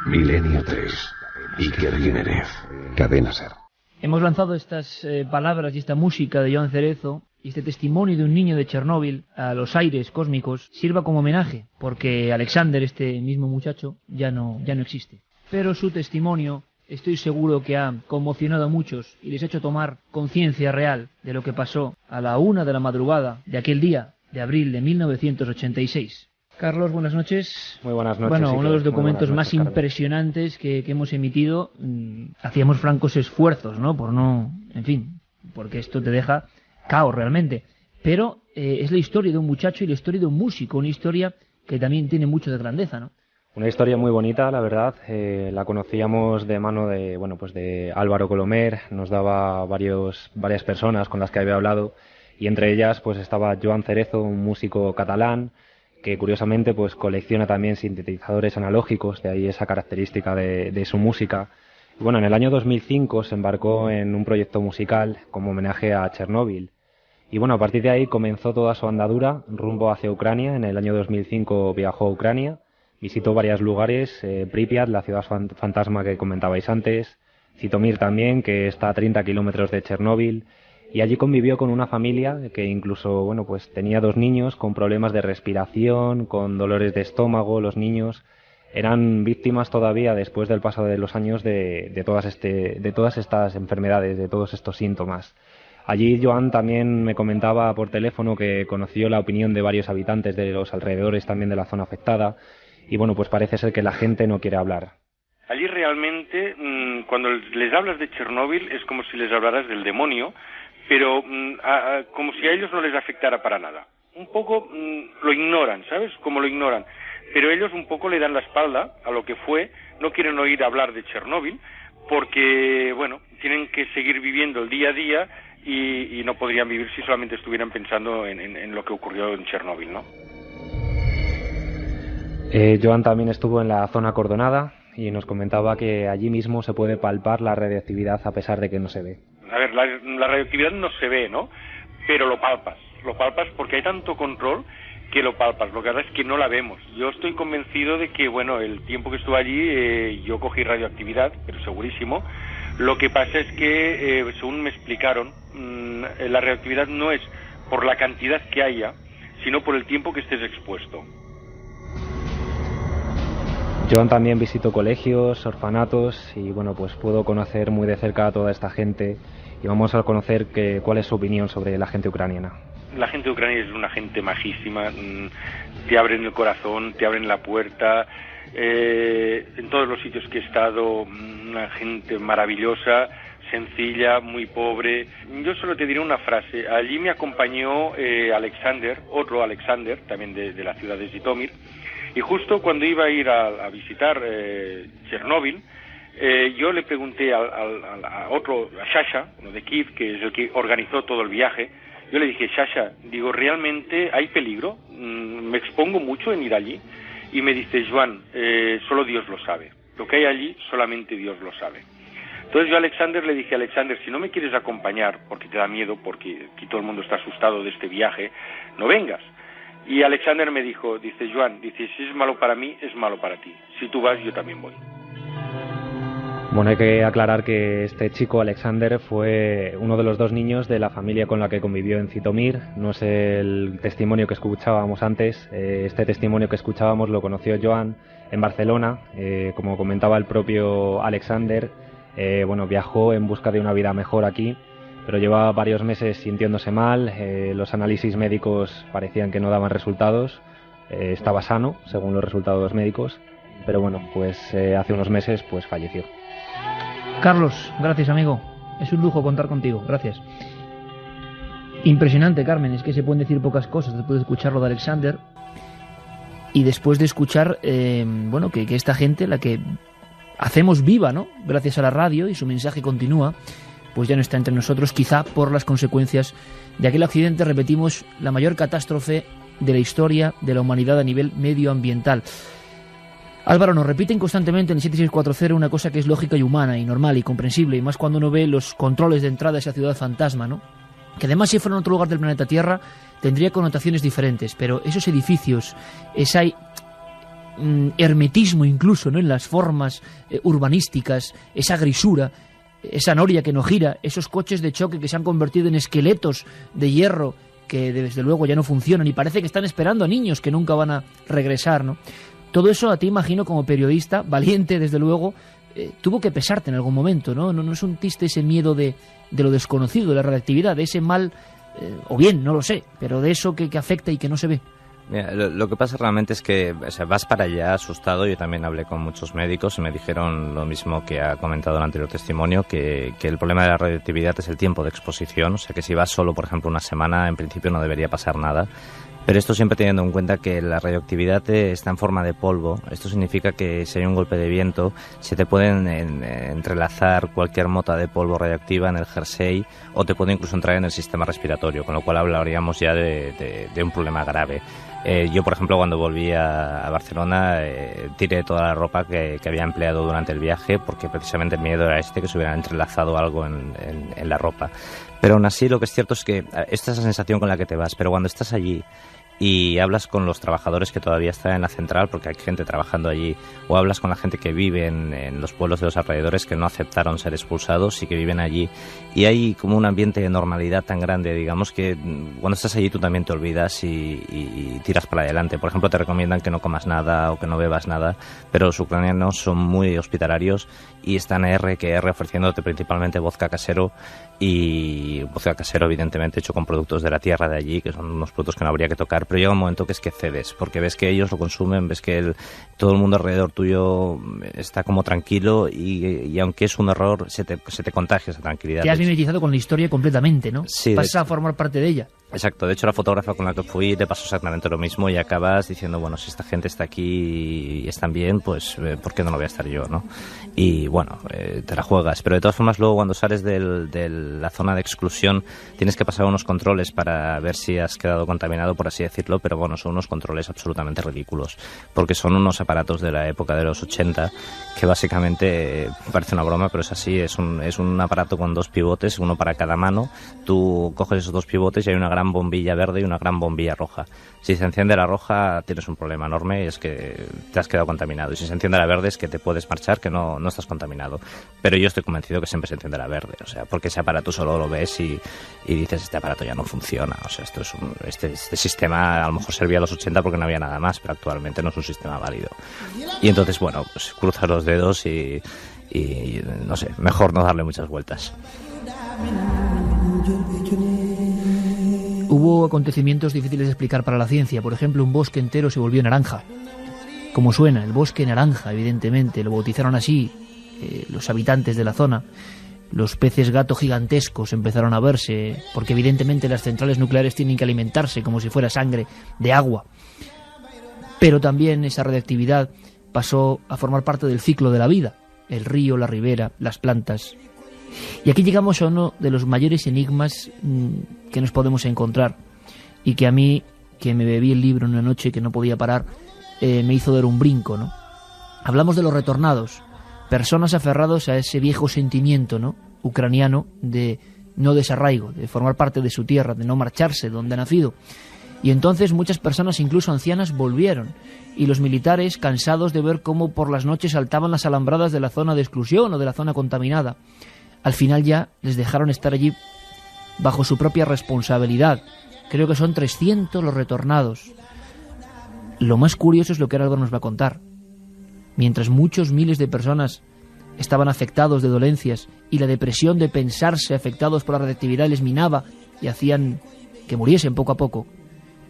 Milenio 3. Iker Jiménez. Cadena SER. Hemos lanzado estas palabras y esta música de Joan Cerezo y este testimonio de un niño de Chernóbil a los aires cósmicos sirva como homenaje, porque Alexander, este mismo muchacho, ya no existe. Pero su testimonio estoy seguro que ha conmocionado a muchos y les ha hecho tomar conciencia real de lo que pasó a la 1 de la madrugada de aquel día de abril de 1986. Carlos, buenas noches. Muy buenas noches. Bueno, sí, uno de los documentos noches, más Carlos. impresionantes que hemos emitido. Hacíamos francos esfuerzos, ¿no? Porque esto te deja caos realmente. Pero es la historia de un muchacho y la historia de un músico, una historia que también tiene mucho de grandeza, ¿no? Una historia muy bonita, la verdad. La conocíamos de mano de Álvaro Colomer. Nos daba varias personas con las que había hablado, y entre ellas pues estaba Joan Cerezo, un músico catalán que curiosamente pues colecciona también sintetizadores analógicos, de ahí esa característica de su música. Y bueno, en el año 2005 se embarcó en un proyecto musical como homenaje a Chernóbil. Y bueno, a partir de ahí comenzó toda su andadura rumbo hacia Ucrania. En el año 2005 viajó a Ucrania, visitó varios lugares, Pripyat, la ciudad fantasma que comentabais antes, Zitomir también, que está a 30 kilómetros de Chernóbil, y allí convivió con una familia que incluso, tenía 2 niños con problemas de respiración, con dolores de estómago. Los niños eran víctimas todavía, después del paso de los años, de todas estas enfermedades, de todos estos síntomas. Allí Joan también me comentaba por teléfono que conoció la opinión de varios habitantes de los alrededores también de la zona afectada, y pues parece ser que la gente no quiere hablar. Allí realmente, cuando les hablas de Chernóbil, es como si les hablaras del demonio, pero como si a ellos no les afectara para nada. Un poco lo ignoran, ¿sabes? Como lo ignoran. Pero ellos un poco le dan la espalda a lo que fue, no quieren oír hablar de Chernóbil, porque, tienen que seguir viviendo el día a día y no podrían vivir si solamente estuvieran pensando en lo que ocurrió en Chernóbil, ¿no? Joan también estuvo en la zona acordonada y nos comentaba que allí mismo se puede palpar la radiactividad a pesar de que no se ve. A ver, la radioactividad no se ve, ¿no? Pero lo palpas porque hay tanto control que lo palpas. Lo que pasa es que no la vemos. Yo estoy convencido de que, el tiempo que estuve allí yo cogí radioactividad, pero segurísimo. Lo que pasa es que, según me explicaron, la radioactividad no es por la cantidad que haya, sino por el tiempo que estés expuesto. Joan también visitó colegios, orfanatos y pudo conocer muy de cerca a toda esta gente, y vamos a conocer cuál es su opinión sobre la gente ucraniana. La gente ucraniana es una gente majísima, te abren el corazón, te abren la puerta, En todos los sitios que he estado, una gente maravillosa, sencilla, muy pobre. Yo solo te diré una frase. Allí me acompañó Alexander, otro Alexander, también de la ciudad de Zitomir, y justo cuando iba a ir a visitar Chernóbil, yo le pregunté a Sasha, uno de Kiev, que es el que organizó todo el viaje. Yo le dije, Sasha, digo, ¿realmente hay peligro? ¿Me expongo mucho en ir allí? Y me dice, Joan, solo Dios lo sabe. Lo que hay allí, solamente Dios lo sabe. Entonces yo a Alexander le dije, Alexander, si no me quieres acompañar, porque te da miedo, porque aquí todo el mundo está asustado de este viaje, no vengas. Y Alexander me dijo, dice, Joan, dice, si es malo para mí, es malo para ti. Si tú vas, yo también voy. Bueno, hay que aclarar que este chico, Alexander, fue uno de los 2 niños de la familia con la que convivió en Zitomir. No es el testimonio que escuchábamos antes. Este testimonio que escuchábamos lo conoció Joan en Barcelona. Como comentaba el propio Alexander, viajó en busca de una vida mejor aquí, pero llevaba varios meses sintiéndose mal. Los análisis médicos parecían que no daban resultados. Estaba sano, según los resultados médicos, pero bueno, pues hace unos meses pues falleció. Carlos, gracias amigo, es un lujo contar contigo, gracias. Impresionante, Carmen, es que se pueden decir pocas cosas después de escucharlo de Alexander y después de escuchar que esta gente, la que hacemos viva, ¿no?, gracias a la radio, y su mensaje continúa, pues ya no está entre nosotros, quizá por las consecuencias de aquel accidente, repetimos, la mayor catástrofe de la historia de la humanidad a nivel medioambiental. Álvaro, nos repiten constantemente en el 7640 una cosa que es lógica y humana y normal y comprensible, y más cuando uno ve los controles de entrada a esa ciudad fantasma, ¿no? Que además, si fuera en otro lugar del planeta Tierra, tendría connotaciones diferentes, pero esos edificios, ese hermetismo incluso, ¿no?, en las formas urbanísticas, esa grisura, esa noria que no gira, esos coches de choque que se han convertido en esqueletos de hierro que desde luego ya no funcionan y parece que están esperando a niños que nunca van a regresar, ¿no? Todo eso a ti, imagino, como periodista, valiente desde luego, tuvo que pesarte en algún momento, ¿no? No sentiste ese miedo de lo desconocido, de la radioactividad, de ese mal, o bien, no lo sé, pero de eso que afecta y que no se ve. Mira, lo que pasa realmente es que vas para allá asustado. Yo también hablé con muchos médicos y me dijeron lo mismo que ha comentado en el anterior testimonio, que el problema de la radioactividad es el tiempo de exposición, o sea que si vas solo, por ejemplo, una semana, en principio no debería pasar nada. Pero esto siempre teniendo en cuenta que la radioactividad está en forma de polvo. Esto significa que si hay un golpe de viento se te pueden entrelazar cualquier mota de polvo radioactiva en el jersey o te puede incluso entrar en el sistema respiratorio, con lo cual hablaríamos ya de un problema grave. Yo, por ejemplo, cuando volví a Barcelona tiré toda la ropa que había empleado durante el viaje porque precisamente el miedo era que se hubiera entrelazado algo en la ropa. Pero aún así lo que es cierto es que esta es la sensación con la que te vas, pero cuando estás allí y hablas con los trabajadores que todavía están en la central, porque hay gente trabajando allí, o hablas con la gente que vive en los pueblos de los alrededores que no aceptaron ser expulsados y que viven allí, y hay como un ambiente de normalidad tan grande, digamos, que cuando estás allí tú también te olvidas y tiras para adelante. Por ejemplo, te recomiendan que no comas nada o que no bebas nada, pero los ucranianos son muy hospitalarios y están R ofreciéndote principalmente vodka casero, y vodka casero evidentemente hecho con productos de la tierra de allí, que son unos productos que no habría que tocar, pero llega un momento que es que cedes, porque ves que ellos lo consumen, ves que todo el mundo alrededor tuyo está como tranquilo y aunque es un error se te contagia esa tranquilidad. Te has mimetizado con la historia completamente, ¿no? Sí, pasas a formar parte de ella. Exacto, de hecho la fotógrafa con la que fui le pasó exactamente lo mismo y acabas diciendo, bueno, si esta gente está aquí y están bien, pues ¿por qué no lo voy a estar yo, no? Y bueno, te la juegas, pero de todas formas luego cuando sales de la zona de exclusión tienes que pasar unos controles para ver si has quedado contaminado, por así decirlo, pero bueno, son unos controles absolutamente ridículos, porque son unos aparatos de la época de los 80 que básicamente parece una broma, pero es así, es un aparato con 2 pivotes, uno para cada mano, tú coges esos 2 pivotes y hay una gran bombilla verde y una gran bombilla roja. Si se enciende la roja tienes un problema enorme, es que te has quedado contaminado, y si se enciende la verde es que te puedes marchar, que no estás contaminado. Pero yo estoy convencido que siempre se enciende la verde, o sea, porque ese aparato solo lo ves y dices, este aparato ya no funciona, o sea, este sistema a lo mejor servía a los 80 porque no había nada más, pero actualmente no es un sistema válido. Y entonces, bueno, pues cruzas los dedos y no sé, mejor no darle muchas vueltas. Hubo acontecimientos difíciles de explicar para la ciencia. Por ejemplo, un bosque entero se volvió naranja. como suena, el bosque naranja, evidentemente, lo bautizaron así los habitantes de la zona. Los peces gato gigantescos empezaron a verse, porque evidentemente las centrales nucleares tienen que alimentarse como si fuera sangre de agua. Pero también esa radiactividad pasó a formar parte del ciclo de la vida, el río, la ribera, las plantas. Y aquí llegamos a uno de los mayores enigmas que nos podemos encontrar, y que a mí, que me bebí el libro en una noche que no podía parar, me hizo dar un brinco, ¿no? Hablamos de los retornados, personas aferrados a ese viejo sentimiento, ¿no?, ucraniano, de no desarraigo, de formar parte de su tierra, de no marcharse de donde ha nacido. Y entonces muchas personas, incluso ancianas, volvieron, y los militares, cansados de ver cómo por las noches saltaban las alambradas de la zona de exclusión o de la zona contaminada, al final ya les dejaron estar allí bajo su propia responsabilidad. Creo que son 300 los retornados. Lo más curioso es lo que ahora Álvaro nos va a contar. Mientras muchos miles de personas estaban afectados de dolencias y la depresión de pensarse afectados por la radiactividad les minaba y hacían que muriesen poco a poco,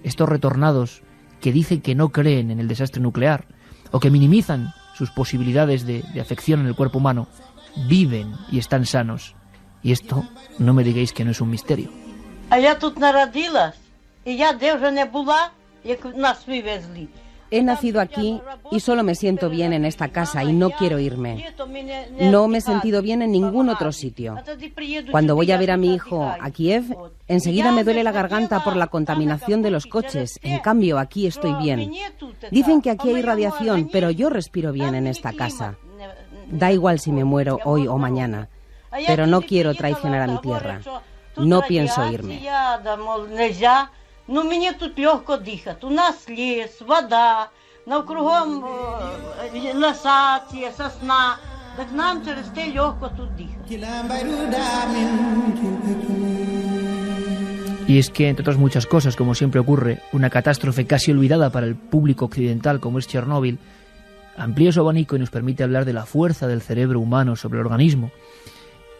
estos retornados que dicen que no creen en el desastre nuclear o que minimizan sus posibilidades de afección en el cuerpo humano, viven y están sanos. Y esto, no me digáis que no es un misterio. Я тут народилась, y ya де вже не була, як нас вивезли. He nacido aquí y solo me siento bien en esta casa y no quiero irme. No me he sentido bien en ningún otro sitio. Cuando voy a ver a mi hijo a Kiev, enseguida me duele la garganta por la contaminación de los coches. En cambio, aquí estoy bien. Dicen que aquí hay radiación, pero yo respiro bien en esta casa. Da igual si me muero hoy o mañana, pero no quiero traicionar a mi tierra. No pienso irme. Ну, мені тут легко дихати. У нас ліс, вода, навкругом леса, сосна. Так нам через те легко тут дихати. Y es que, entre otras muchas cosas, como siempre ocurre, una catástrofe casi olvidada para el público occidental como es Chernóbil, amplía su abanico y nos permite hablar de la fuerza del cerebro humano sobre el organismo.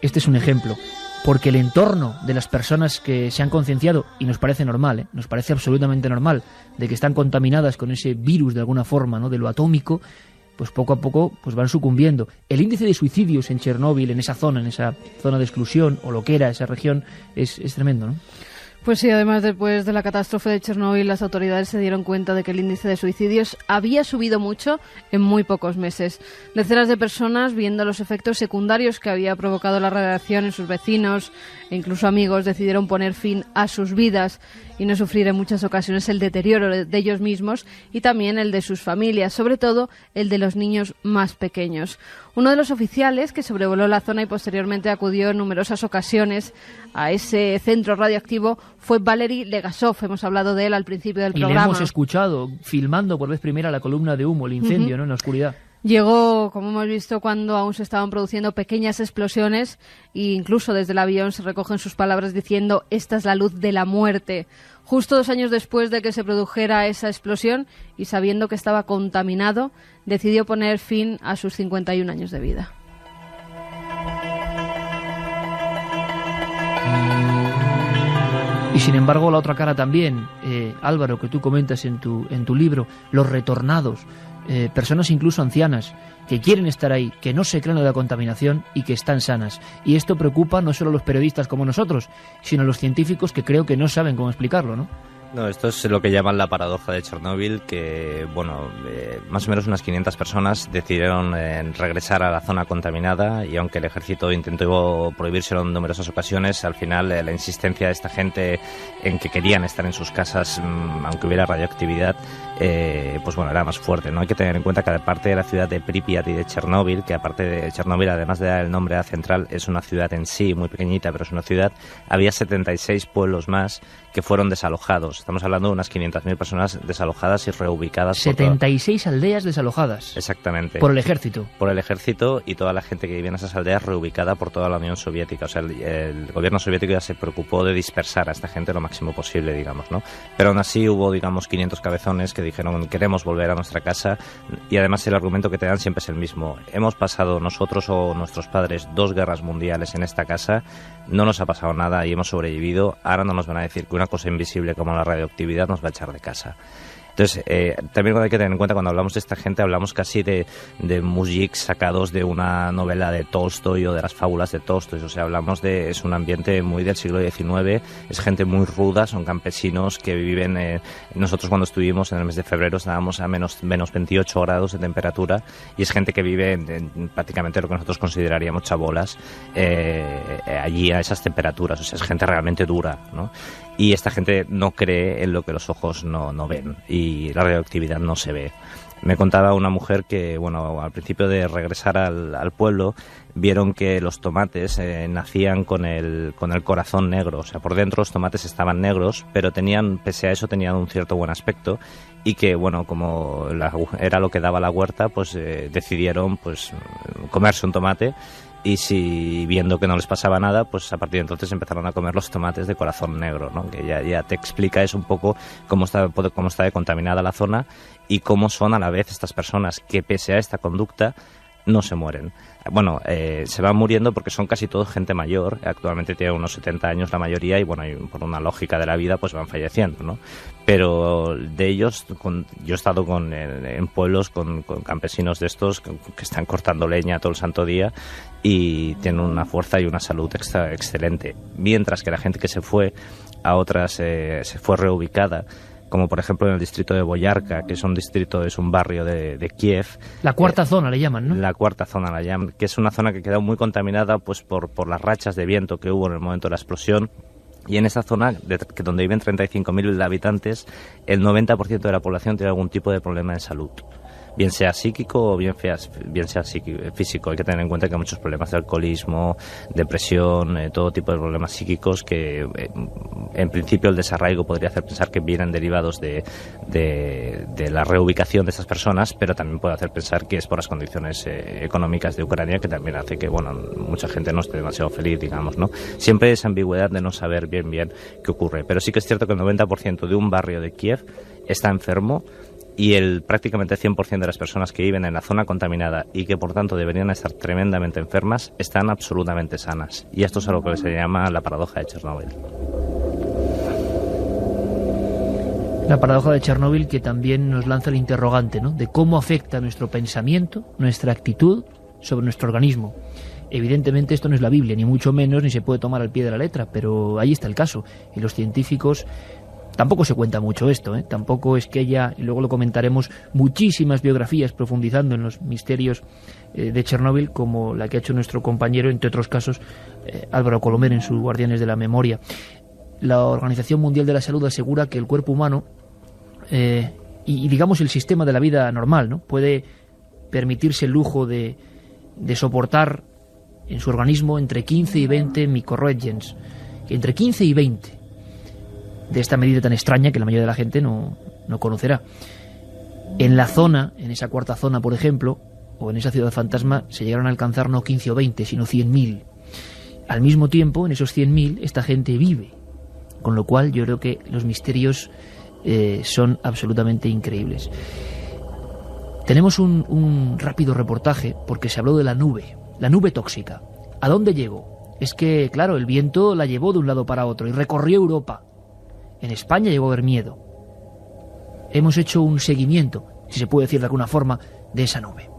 Este es un ejemplo. Porque el entorno de las personas que se han concienciado, y nos parece normal, nos parece absolutamente normal, de que están contaminadas con ese virus de alguna forma, ¿no?, de lo atómico, pues poco a poco pues van sucumbiendo. El índice de suicidios en Chernóbil, en esa zona de exclusión, o lo que era esa región, es tremendo, ¿no? Pues sí, además después de la catástrofe de Chernóbil, las autoridades se dieron cuenta de que el índice de suicidios había subido mucho en muy pocos meses. Decenas de personas, viendo los efectos secundarios que había provocado la radiación en sus vecinos e incluso amigos, decidieron poner fin a sus vidas y no sufrir en muchas ocasiones el deterioro de ellos mismos y también el de sus familias, sobre todo el de los niños más pequeños. Uno de los oficiales que sobrevoló la zona y posteriormente acudió en numerosas ocasiones a ese centro radioactivo fue Valery Legasov. Hemos hablado de él al principio del programa. Y le hemos escuchado filmando por vez primera la columna de humo, el incendio, ¿no?, en la oscuridad. Llegó, como hemos visto, cuando aún se estaban produciendo pequeñas explosiones e incluso desde el avión se recogen sus palabras diciendo: esta es la luz de la muerte. Justo 2 años después de que se produjera esa explosión y sabiendo que estaba contaminado, decidió poner fin a sus 51 años de vida. Y sin embargo la otra cara también, Álvaro, que tú comentas en tu libro, los retornados, personas incluso ancianas que quieren estar ahí, que no se creen de la contaminación y que están sanas. Y esto preocupa no solo a los periodistas como nosotros, sino a los científicos que creo que no saben cómo explicarlo, ¿no? No, esto es lo que llaman la paradoja de Chernóbil, que, bueno, más o menos unas 500 personas decidieron regresar a la zona contaminada y aunque el ejército intentó prohibírselo en numerosas ocasiones, al final la insistencia de esta gente en que querían estar en sus casas, aunque hubiera radioactividad, pues bueno, era más fuerte, ¿no? Hay que tener en cuenta que aparte de la ciudad de Pripyat y de Chernóbil, que aparte de Chernóbil, además de dar el nombre a central, es una ciudad en sí muy pequeñita, pero es una ciudad, había 76 pueblos más que fueron desalojados. Estamos hablando de unas 500.000 personas desalojadas y reubicadas. 76 aldeas desalojadas. Exactamente. Por el ejército. Por el ejército y toda la gente que vivía en esas aldeas reubicada por toda la Unión Soviética. O sea, el gobierno soviético ya se preocupó de dispersar a esta gente lo máximo posible, digamos, ¿no? Pero aún así hubo, digamos, 500 cabezones que dijeron: queremos volver a nuestra casa. Y además el argumento que te dan siempre es el mismo. Hemos pasado nosotros o nuestros padres 2 guerras mundiales en esta casa, no nos ha pasado nada y hemos sobrevivido. Ahora no nos van a decir que una cosa invisible como la radioactividad nos va a echar de casa. Entonces, también hay que tener en cuenta, cuando hablamos de esta gente, hablamos casi de mujiks sacados de una novela de Tolstoy o de las fábulas de Tolstoy. O sea, hablamos es un ambiente muy del siglo XIX, es gente muy ruda, son campesinos que viven... nosotros cuando estuvimos en el mes de febrero estábamos a menos 28 grados de temperatura, y es gente que vive en prácticamente lo que nosotros consideraríamos chabolas allí a esas temperaturas. O sea, es gente realmente dura, ¿no? Y esta gente no cree en lo que los ojos no ven, y la radioactividad no se ve. Me contaba una mujer que, bueno, al principio de regresar al pueblo, vieron que los tomates nacían con el corazón negro. O sea, por dentro los tomates estaban negros, pero pese a eso, tenían un cierto buen aspecto, y que, bueno, como era lo que daba la huerta, pues decidieron pues comerse un tomate. Y viendo que no les pasaba nada, pues a partir de entonces empezaron a comer los tomates de corazón negro, ¿no? Que ya te explica eso un poco cómo está de contaminada la zona, y cómo son a la vez estas personas que, pese a esta conducta, no se mueren. Bueno, se van muriendo porque son casi todos gente mayor. Actualmente tienen unos 70 años la mayoría, y bueno, por una lógica de la vida, pues van falleciendo, ¿no? Pero de ellos, yo he estado en pueblos con campesinos de estos que están cortando leña todo el santo día, y tienen una fuerza y una salud excelente. Mientras que la gente que se fue a otras, se fue reubicada, como por ejemplo en el distrito de Boyarka, que es un barrio de Kiev. La cuarta zona le llaman, ¿no? La cuarta zona la llaman, que es una zona que quedó muy contaminada pues por las rachas de viento que hubo en el momento de la explosión. Y en esa zona, donde viven 35.000 habitantes, el 90% de la población tiene algún tipo de problema de salud. Bien sea psíquico o bien sea físico. Hay que tener en cuenta que hay muchos problemas de alcoholismo, depresión, todo tipo de problemas psíquicos que en principio el desarraigo podría hacer pensar que vienen derivados de la reubicación de estas personas, pero también puede hacer pensar que es por las condiciones económicas de Ucrania, que también hace que, bueno, mucha gente no esté demasiado feliz, digamos, ¿no? Siempre esa ambigüedad de no saber bien qué ocurre. Pero sí que es cierto que el 90% de un barrio de Kiev está enfermo, y prácticamente el 100% de las personas que viven en la zona contaminada, y que por tanto deberían estar tremendamente enfermas, están absolutamente sanas. Y esto es a lo que se llama la paradoja de Chernóbil. La paradoja de Chernóbil, que también nos lanza el interrogante, ¿no?, de cómo afecta nuestro pensamiento, nuestra actitud sobre nuestro organismo. Evidentemente esto no es la Biblia, ni mucho menos, ni se puede tomar al pie de la letra, pero ahí está el caso. Y los científicos... Tampoco se cuenta mucho esto, tampoco es que haya, y luego lo comentaremos, muchísimas biografías profundizando en los misterios de Chernóbil, como la que ha hecho nuestro compañero, entre otros casos, Álvaro Colomer, en sus Guardianes de la Memoria. La Organización Mundial de la Salud asegura que el cuerpo humano, y digamos el sistema de la vida normal, ¿no?, puede permitirse el lujo de soportar en su organismo entre 15 y 20 microregens, entre 15 y 20, de esta medida tan extraña que la mayoría de la gente no conocerá. En la zona, en esa cuarta zona, por ejemplo, o en esa ciudad fantasma, se llegaron a alcanzar no 15 o 20, sino 100.000. Al mismo tiempo, en esos 100.000, esta gente vive. Con lo cual, yo creo que los misterios son absolutamente increíbles. Tenemos un rápido reportaje, porque se habló de la nube tóxica. ¿A dónde llegó? Es que, claro, el viento la llevó de un lado para otro y recorrió Europa. En España llegó a haber miedo. Hemos hecho un seguimiento, si se puede decir de alguna forma, de esa nube.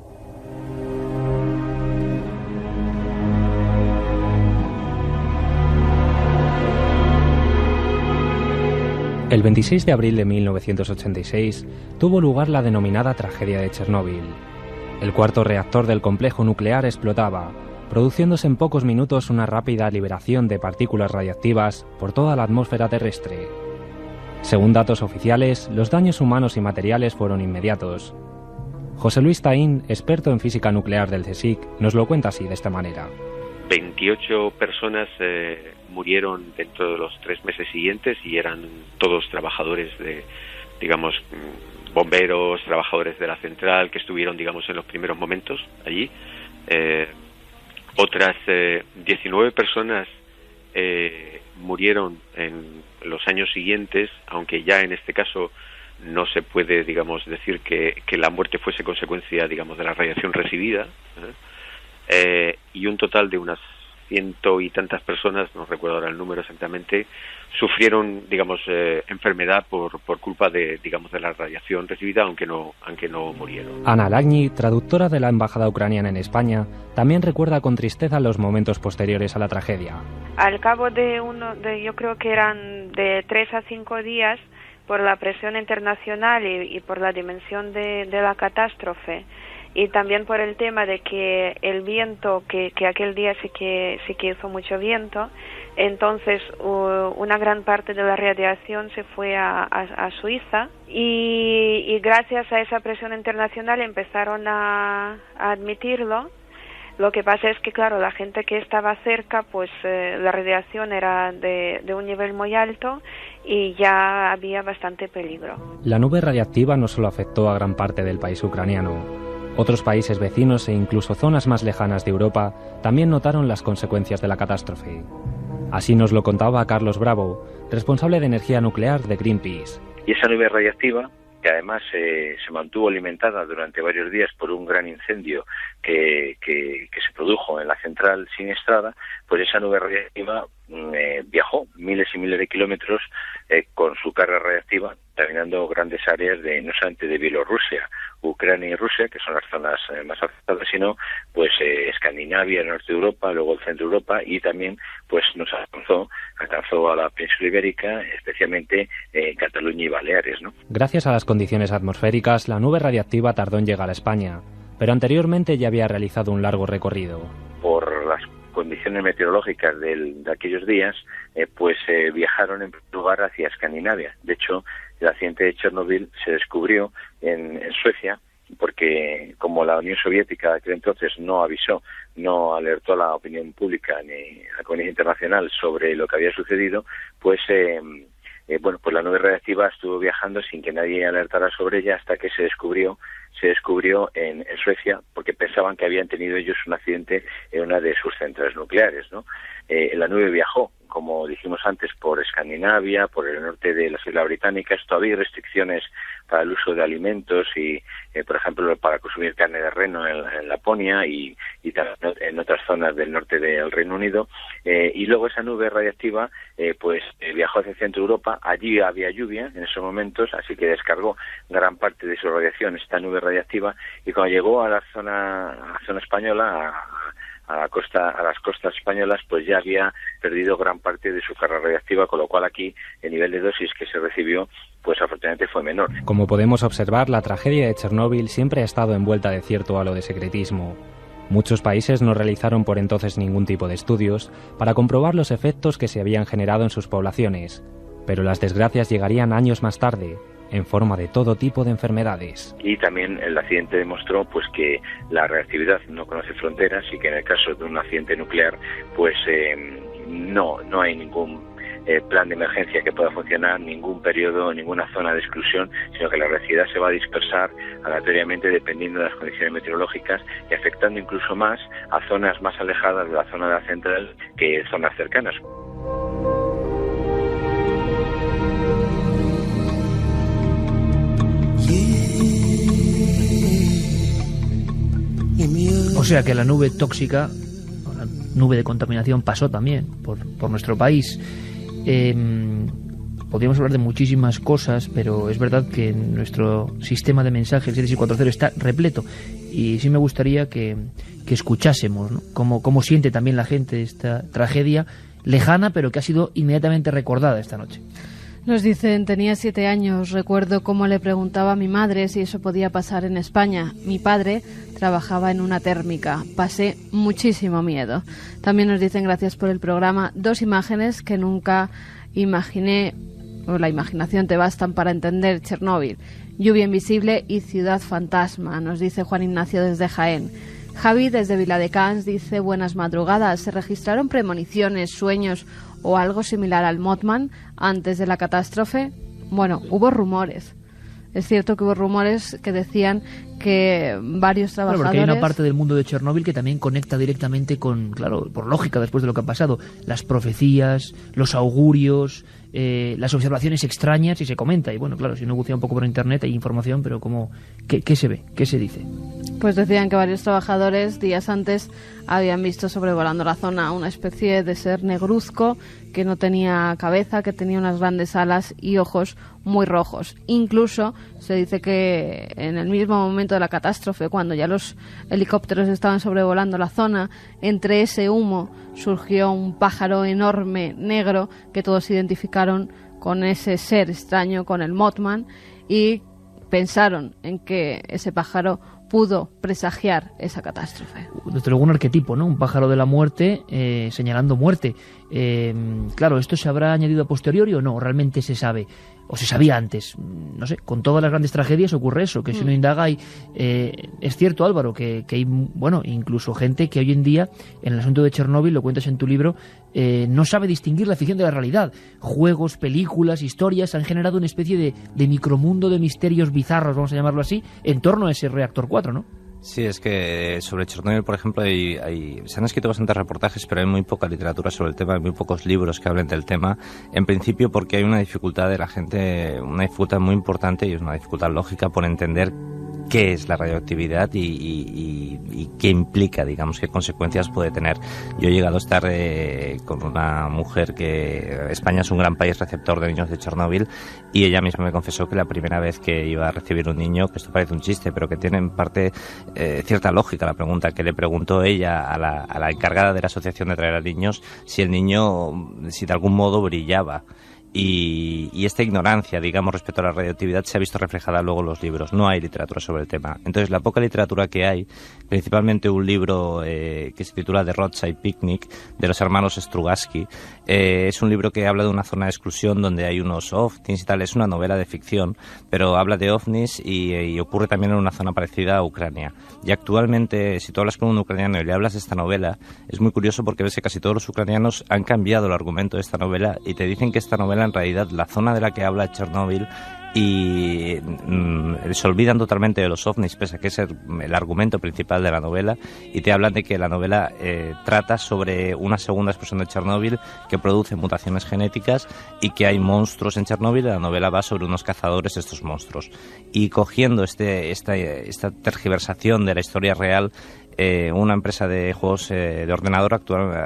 El 26 de abril de 1986 tuvo lugar la denominada tragedia de Chernóbil. El cuarto reactor del complejo nuclear explotaba, produciéndose en pocos minutos una rápida liberación de partículas radiactivas por toda la atmósfera terrestre. Según datos oficiales, los daños humanos y materiales fueron inmediatos. José Luis Taín, experto en física nuclear del CSIC, nos lo cuenta así, de esta manera. 28 personas murieron dentro de los 3 meses siguientes, y eran todos trabajadores digamos, bomberos, trabajadores de la central, que estuvieron, digamos, en los primeros momentos allí. Otras 19 personas murieron en los años siguientes, aunque ya en este caso no se puede, digamos, decir que la muerte fuese consecuencia, digamos, de la radiación recibida, y un total de unas ciento y tantas personas, no recuerdo ahora el número exactamente, sufrieron, digamos, enfermedad por culpa de la radiación recibida, aunque no murieron. Ana Lagni, traductora de la embajada ucraniana en España, también recuerda con tristeza los momentos posteriores a la tragedia. Al cabo yo creo que eran de 3 a 5 días, por la presión internacional y por la dimensión de la catástrofe, y también por el tema de que el viento, que aquel día sí que hizo mucho viento, entonces una gran parte de la radiación se fue a Suiza, y gracias a esa presión internacional empezaron a admitirlo. Lo que pasa es que, claro, la gente que estaba cerca, pues la radiación era de un nivel muy alto y ya había bastante peligro. La nube radiactiva no solo afectó a gran parte del país ucraniano. Otros países vecinos e incluso zonas más lejanas de Europa también notaron las consecuencias de la catástrofe. Así nos lo contaba Carlos Bravo, responsable de energía nuclear de Greenpeace. Y esa nube radiactiva, que además se mantuvo alimentada durante varios días por un gran incendio que se produjo en la central siniestrada, pues esa nube radiactiva viajó miles y miles de kilómetros con su carga radiactiva, contaminando grandes áreas no solamente de Bielorrusia, Ucrania y Rusia, que son las zonas más afectadas, sino pues Escandinavia, el norte de Europa, luego el centro de Europa, y también pues nos alcanzó a la península ibérica, especialmente Cataluña y Baleares, ¿no? Gracias a las condiciones atmosféricas, la nube radiactiva tardó en llegar a España, pero anteriormente ya había realizado un largo recorrido. Por las condiciones meteorológicas de aquellos días, viajaron en primer lugar hacia Escandinavia. De hecho, el accidente de Chernobyl se descubrió en Suecia, porque como la Unión Soviética de aquel entonces no avisó, no alertó a la opinión pública ni a la comunidad internacional sobre lo que había sucedido, pues la nube radiactiva estuvo viajando sin que nadie alertara sobre ella hasta que se descubrió en Suecia, porque pensaban que habían tenido ellos un accidente en una de sus centrales nucleares, ¿no? La nube viajó, como dijimos antes, por Escandinavia, por el norte de las Islas Británicas. Todavía hay restricciones para el uso de alimentos y, por ejemplo, para consumir carne de reno en Laponia y también en otras zonas del norte del Reino Unido. Y luego esa nube radiactiva viajó hacia el centro de Europa. Allí había lluvia en esos momentos, así que descargó gran parte de su radiación esta nube radiactiva, y cuando llegó a la zona española, a las costas españolas, pues ya había perdido gran parte de su carga radiactiva, con lo cual aquí el nivel de dosis que se recibió, pues afortunadamente fue menor. Como podemos observar, la tragedia de Chernóbil siempre ha estado envuelta de cierto halo de secretismo. Muchos países no realizaron por entonces ningún tipo de estudios para comprobar los efectos que se habían generado en sus poblaciones, pero las desgracias llegarían años más tarde, en forma de todo tipo de enfermedades. Y también el accidente demostró pues que la reactividad no conoce fronteras, y que en el caso de un accidente nuclear pues no hay ningún plan de emergencia que pueda funcionar, ningún periodo, ninguna zona de exclusión, sino que la reactividad se va a dispersar aleatoriamente dependiendo de las condiciones meteorológicas, y afectando incluso más a zonas más alejadas de la zona de la central que zonas cercanas. O sea que la nube tóxica, la nube de contaminación, pasó también por nuestro país. Podríamos hablar de muchísimas cosas, pero es verdad que nuestro sistema de mensajes 7640 está repleto, y sí me gustaría que escuchásemos, ¿no?, cómo siente también la gente esta tragedia lejana, pero que ha sido inmediatamente recordada esta noche. Nos dicen: tenía 7 años, recuerdo cómo le preguntaba a mi madre si eso podía pasar en España. Mi padre trabajaba en una térmica, pasé muchísimo miedo. También nos dicen: gracias por el programa, 2 imágenes que nunca imaginé, o la imaginación te bastan para entender Chernóbil: lluvia invisible y ciudad fantasma, nos dice Juan Ignacio desde Jaén. Javi desde Viladecans dice: buenas madrugadas, ¿se registraron premoniciones, sueños o algo similar al Mothman antes de la catástrofe? Bueno, hubo rumores. Es cierto que hubo rumores que decían que varios trabajadores... Claro, porque hay una parte del mundo de Chernóbil que también conecta directamente con, claro, por lógica, después de lo que ha pasado, las profecías, los augurios, las observaciones extrañas, y se comenta. Y bueno, claro, si uno bucea un poco por internet hay información, pero ¿qué se ve? ¿Qué se dice? Pues decían que varios trabajadores días antes habían visto sobrevolando la zona una especie de ser negruzco que no tenía cabeza, que tenía unas grandes alas y ojos muy rojos. Incluso se dice que en el mismo momento de la catástrofe, cuando ya los helicópteros estaban sobrevolando la zona, entre ese humo surgió un pájaro enorme negro que todos identificaron con ese ser extraño, con el Mothman, y pensaron en que ese pájaro pudo presagiar esa catástrofe. Desde luego un arquetipo, ¿no? Un pájaro de la muerte señalando muerte. Claro, ¿esto se habrá añadido a posteriori o no? ¿Realmente se sabe? ¿O se sabía antes? No sé, con todas las grandes tragedias ocurre eso, que si uno indaga es cierto, Álvaro, que hay, bueno, incluso gente que hoy en día, en el asunto de Chernóbil, lo cuentas en tu libro, no sabe distinguir la ficción de la realidad. Juegos, películas, historias han generado una especie de micromundo de misterios bizarros, vamos a llamarlo así, en torno a ese reactor 4, ¿no? Sí, es que sobre Chernóbil, por ejemplo, se han escrito bastantes reportajes, pero hay muy poca literatura sobre el tema, hay muy pocos libros que hablen del tema. En principio porque hay una dificultad de la gente, una dificultad muy importante y es una dificultad lógica por entender qué es la radioactividad y qué implica, digamos, qué consecuencias puede tener. Yo he llegado a estar con una mujer que España es un gran país receptor de niños de Chernóbil y ella misma me confesó que la primera vez que iba a recibir un niño, que esto parece un chiste, pero que tiene en parte cierta lógica la pregunta que le preguntó ella a la encargada de la asociación de traer a niños, si el niño, si de algún modo brillaba. Y esta ignorancia, digamos, respecto a la radioactividad se ha visto reflejada luego en los libros. No hay literatura sobre el tema. Entonces, la poca literatura que hay, principalmente un libro que se titula The Roadside Picnic, de los hermanos Strugatsky, es un libro que habla de una zona de exclusión donde hay unos ovnis y tal. Es una novela de ficción, pero habla de ovnis y ocurre también en una zona parecida a Ucrania. Y actualmente, si tú hablas con un ucraniano y le hablas de esta novela, es muy curioso porque ves que casi todos los ucranianos han cambiado el argumento de esta novela y te dicen que esta novela en realidad la zona de la que habla Chernóbil y se olvidan totalmente de los ovnis, pese a que es el argumento principal de la novela, y te hablan de que la novela trata sobre una segunda explosión de Chernóbil que produce mutaciones genéticas y que hay monstruos en Chernóbil. La novela va sobre unos cazadores de estos monstruos. Y cogiendo esta tergiversación de la historia real, una empresa de juegos de ordenador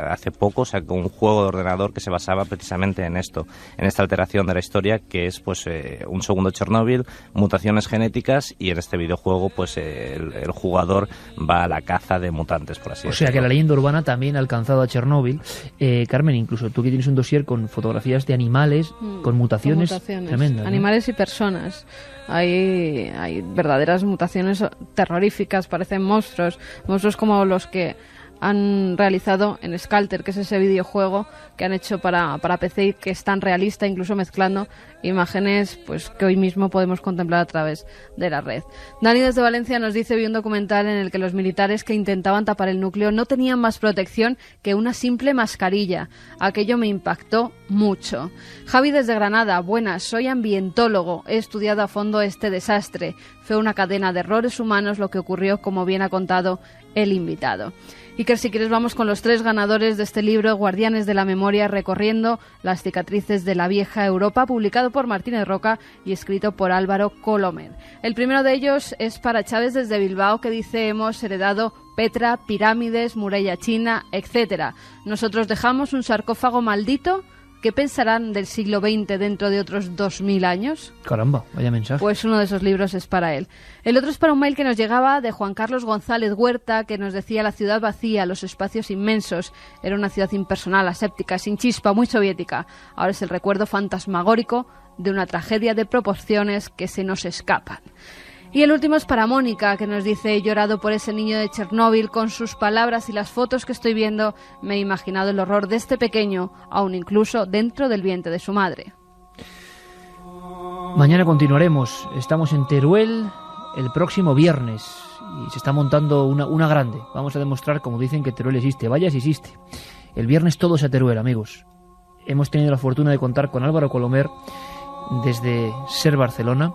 hace poco sacó un juego de ordenador que se basaba precisamente en esto, en esta alteración de la historia, que es pues un segundo Chernóbil, mutaciones genéticas, y en este videojuego pues el jugador va a la caza de mutantes, por así decirlo. O sea que la leyenda urbana también ha alcanzado a Chernóbil. Carmen, incluso tú que tienes un dossier con fotografías de animales con mutaciones tremendas, ¿no? Animales y personas. Hay verdaderas mutaciones terroríficas, parecen monstruos como los que han realizado en Scalter, que es ese videojuego que han hecho para PC y que es tan realista, incluso mezclando imágenes pues que hoy mismo podemos contemplar a través de la red. Dani desde Valencia nos dice: vi un documental en el que los militares que intentaban tapar el núcleo no tenían más protección que una simple mascarilla. Aquello me impactó mucho. Javi desde Granada: buenas, soy ambientólogo, he estudiado a fondo este desastre. Fue una cadena de errores humanos lo que ocurrió, como bien ha contado el invitado. Iker, si quieres vamos con los 3 ganadores de este libro, Guardianes de la Memoria, recorriendo las cicatrices de la vieja Europa, publicado por Martínez Roca y escrito por Álvaro Colomer. El primero de ellos es para Chávez desde Bilbao, que dice: hemos heredado Petra, pirámides, muralla china, etc. Nosotros dejamos un sarcófago maldito. ¿Qué pensarán del siglo XX dentro de otros 2000 años? Caramba, vaya mensaje. Pues uno de esos libros es para él. El otro es para un mail que nos llegaba de Juan Carlos González Huerta, que nos decía: la ciudad vacía, los espacios inmensos. Era una ciudad impersonal, aséptica, sin chispa, muy soviética. Ahora es el recuerdo fantasmagórico de una tragedia de proporciones que se nos escapan. Y el último es para Mónica, que nos dice: he llorado por ese niño de Chernóbil. Con sus palabras y las fotos que estoy viendo, me he imaginado el horror de este pequeño, aún incluso dentro del vientre de su madre. Mañana continuaremos. Estamos en Teruel el próximo viernes y se está montando una grande. Vamos a demostrar, como dicen, que Teruel existe. Vaya si existe. El viernes todos a Teruel, amigos. Hemos tenido la fortuna de contar con Álvaro Colomer desde SER Barcelona,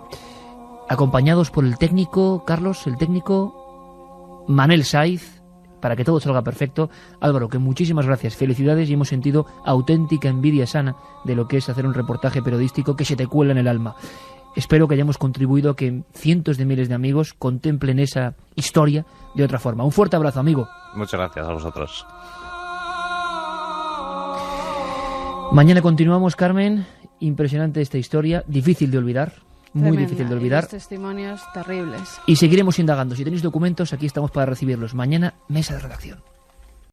acompañados por el técnico, Carlos, el técnico Manel Saiz, para que todo salga perfecto. Álvaro, que muchísimas gracias, felicidades, y hemos sentido auténtica envidia sana de lo que es hacer un reportaje periodístico que se te cuela en el alma. espero que hayamos contribuido a que cientos de miles de amigos contemplen esa historia de otra forma. Un fuerte abrazo, amigo. Muchas gracias a vosotros. Mañana continuamos, Carmen. Impresionante esta historia, difícil de olvidar, muy Tremenda, difícil de olvidar. Y los testimonios terribles. Y seguiremos indagando. Si tenéis documentos, aquí estamos para recibirlos. Mañana, mesa de redacción.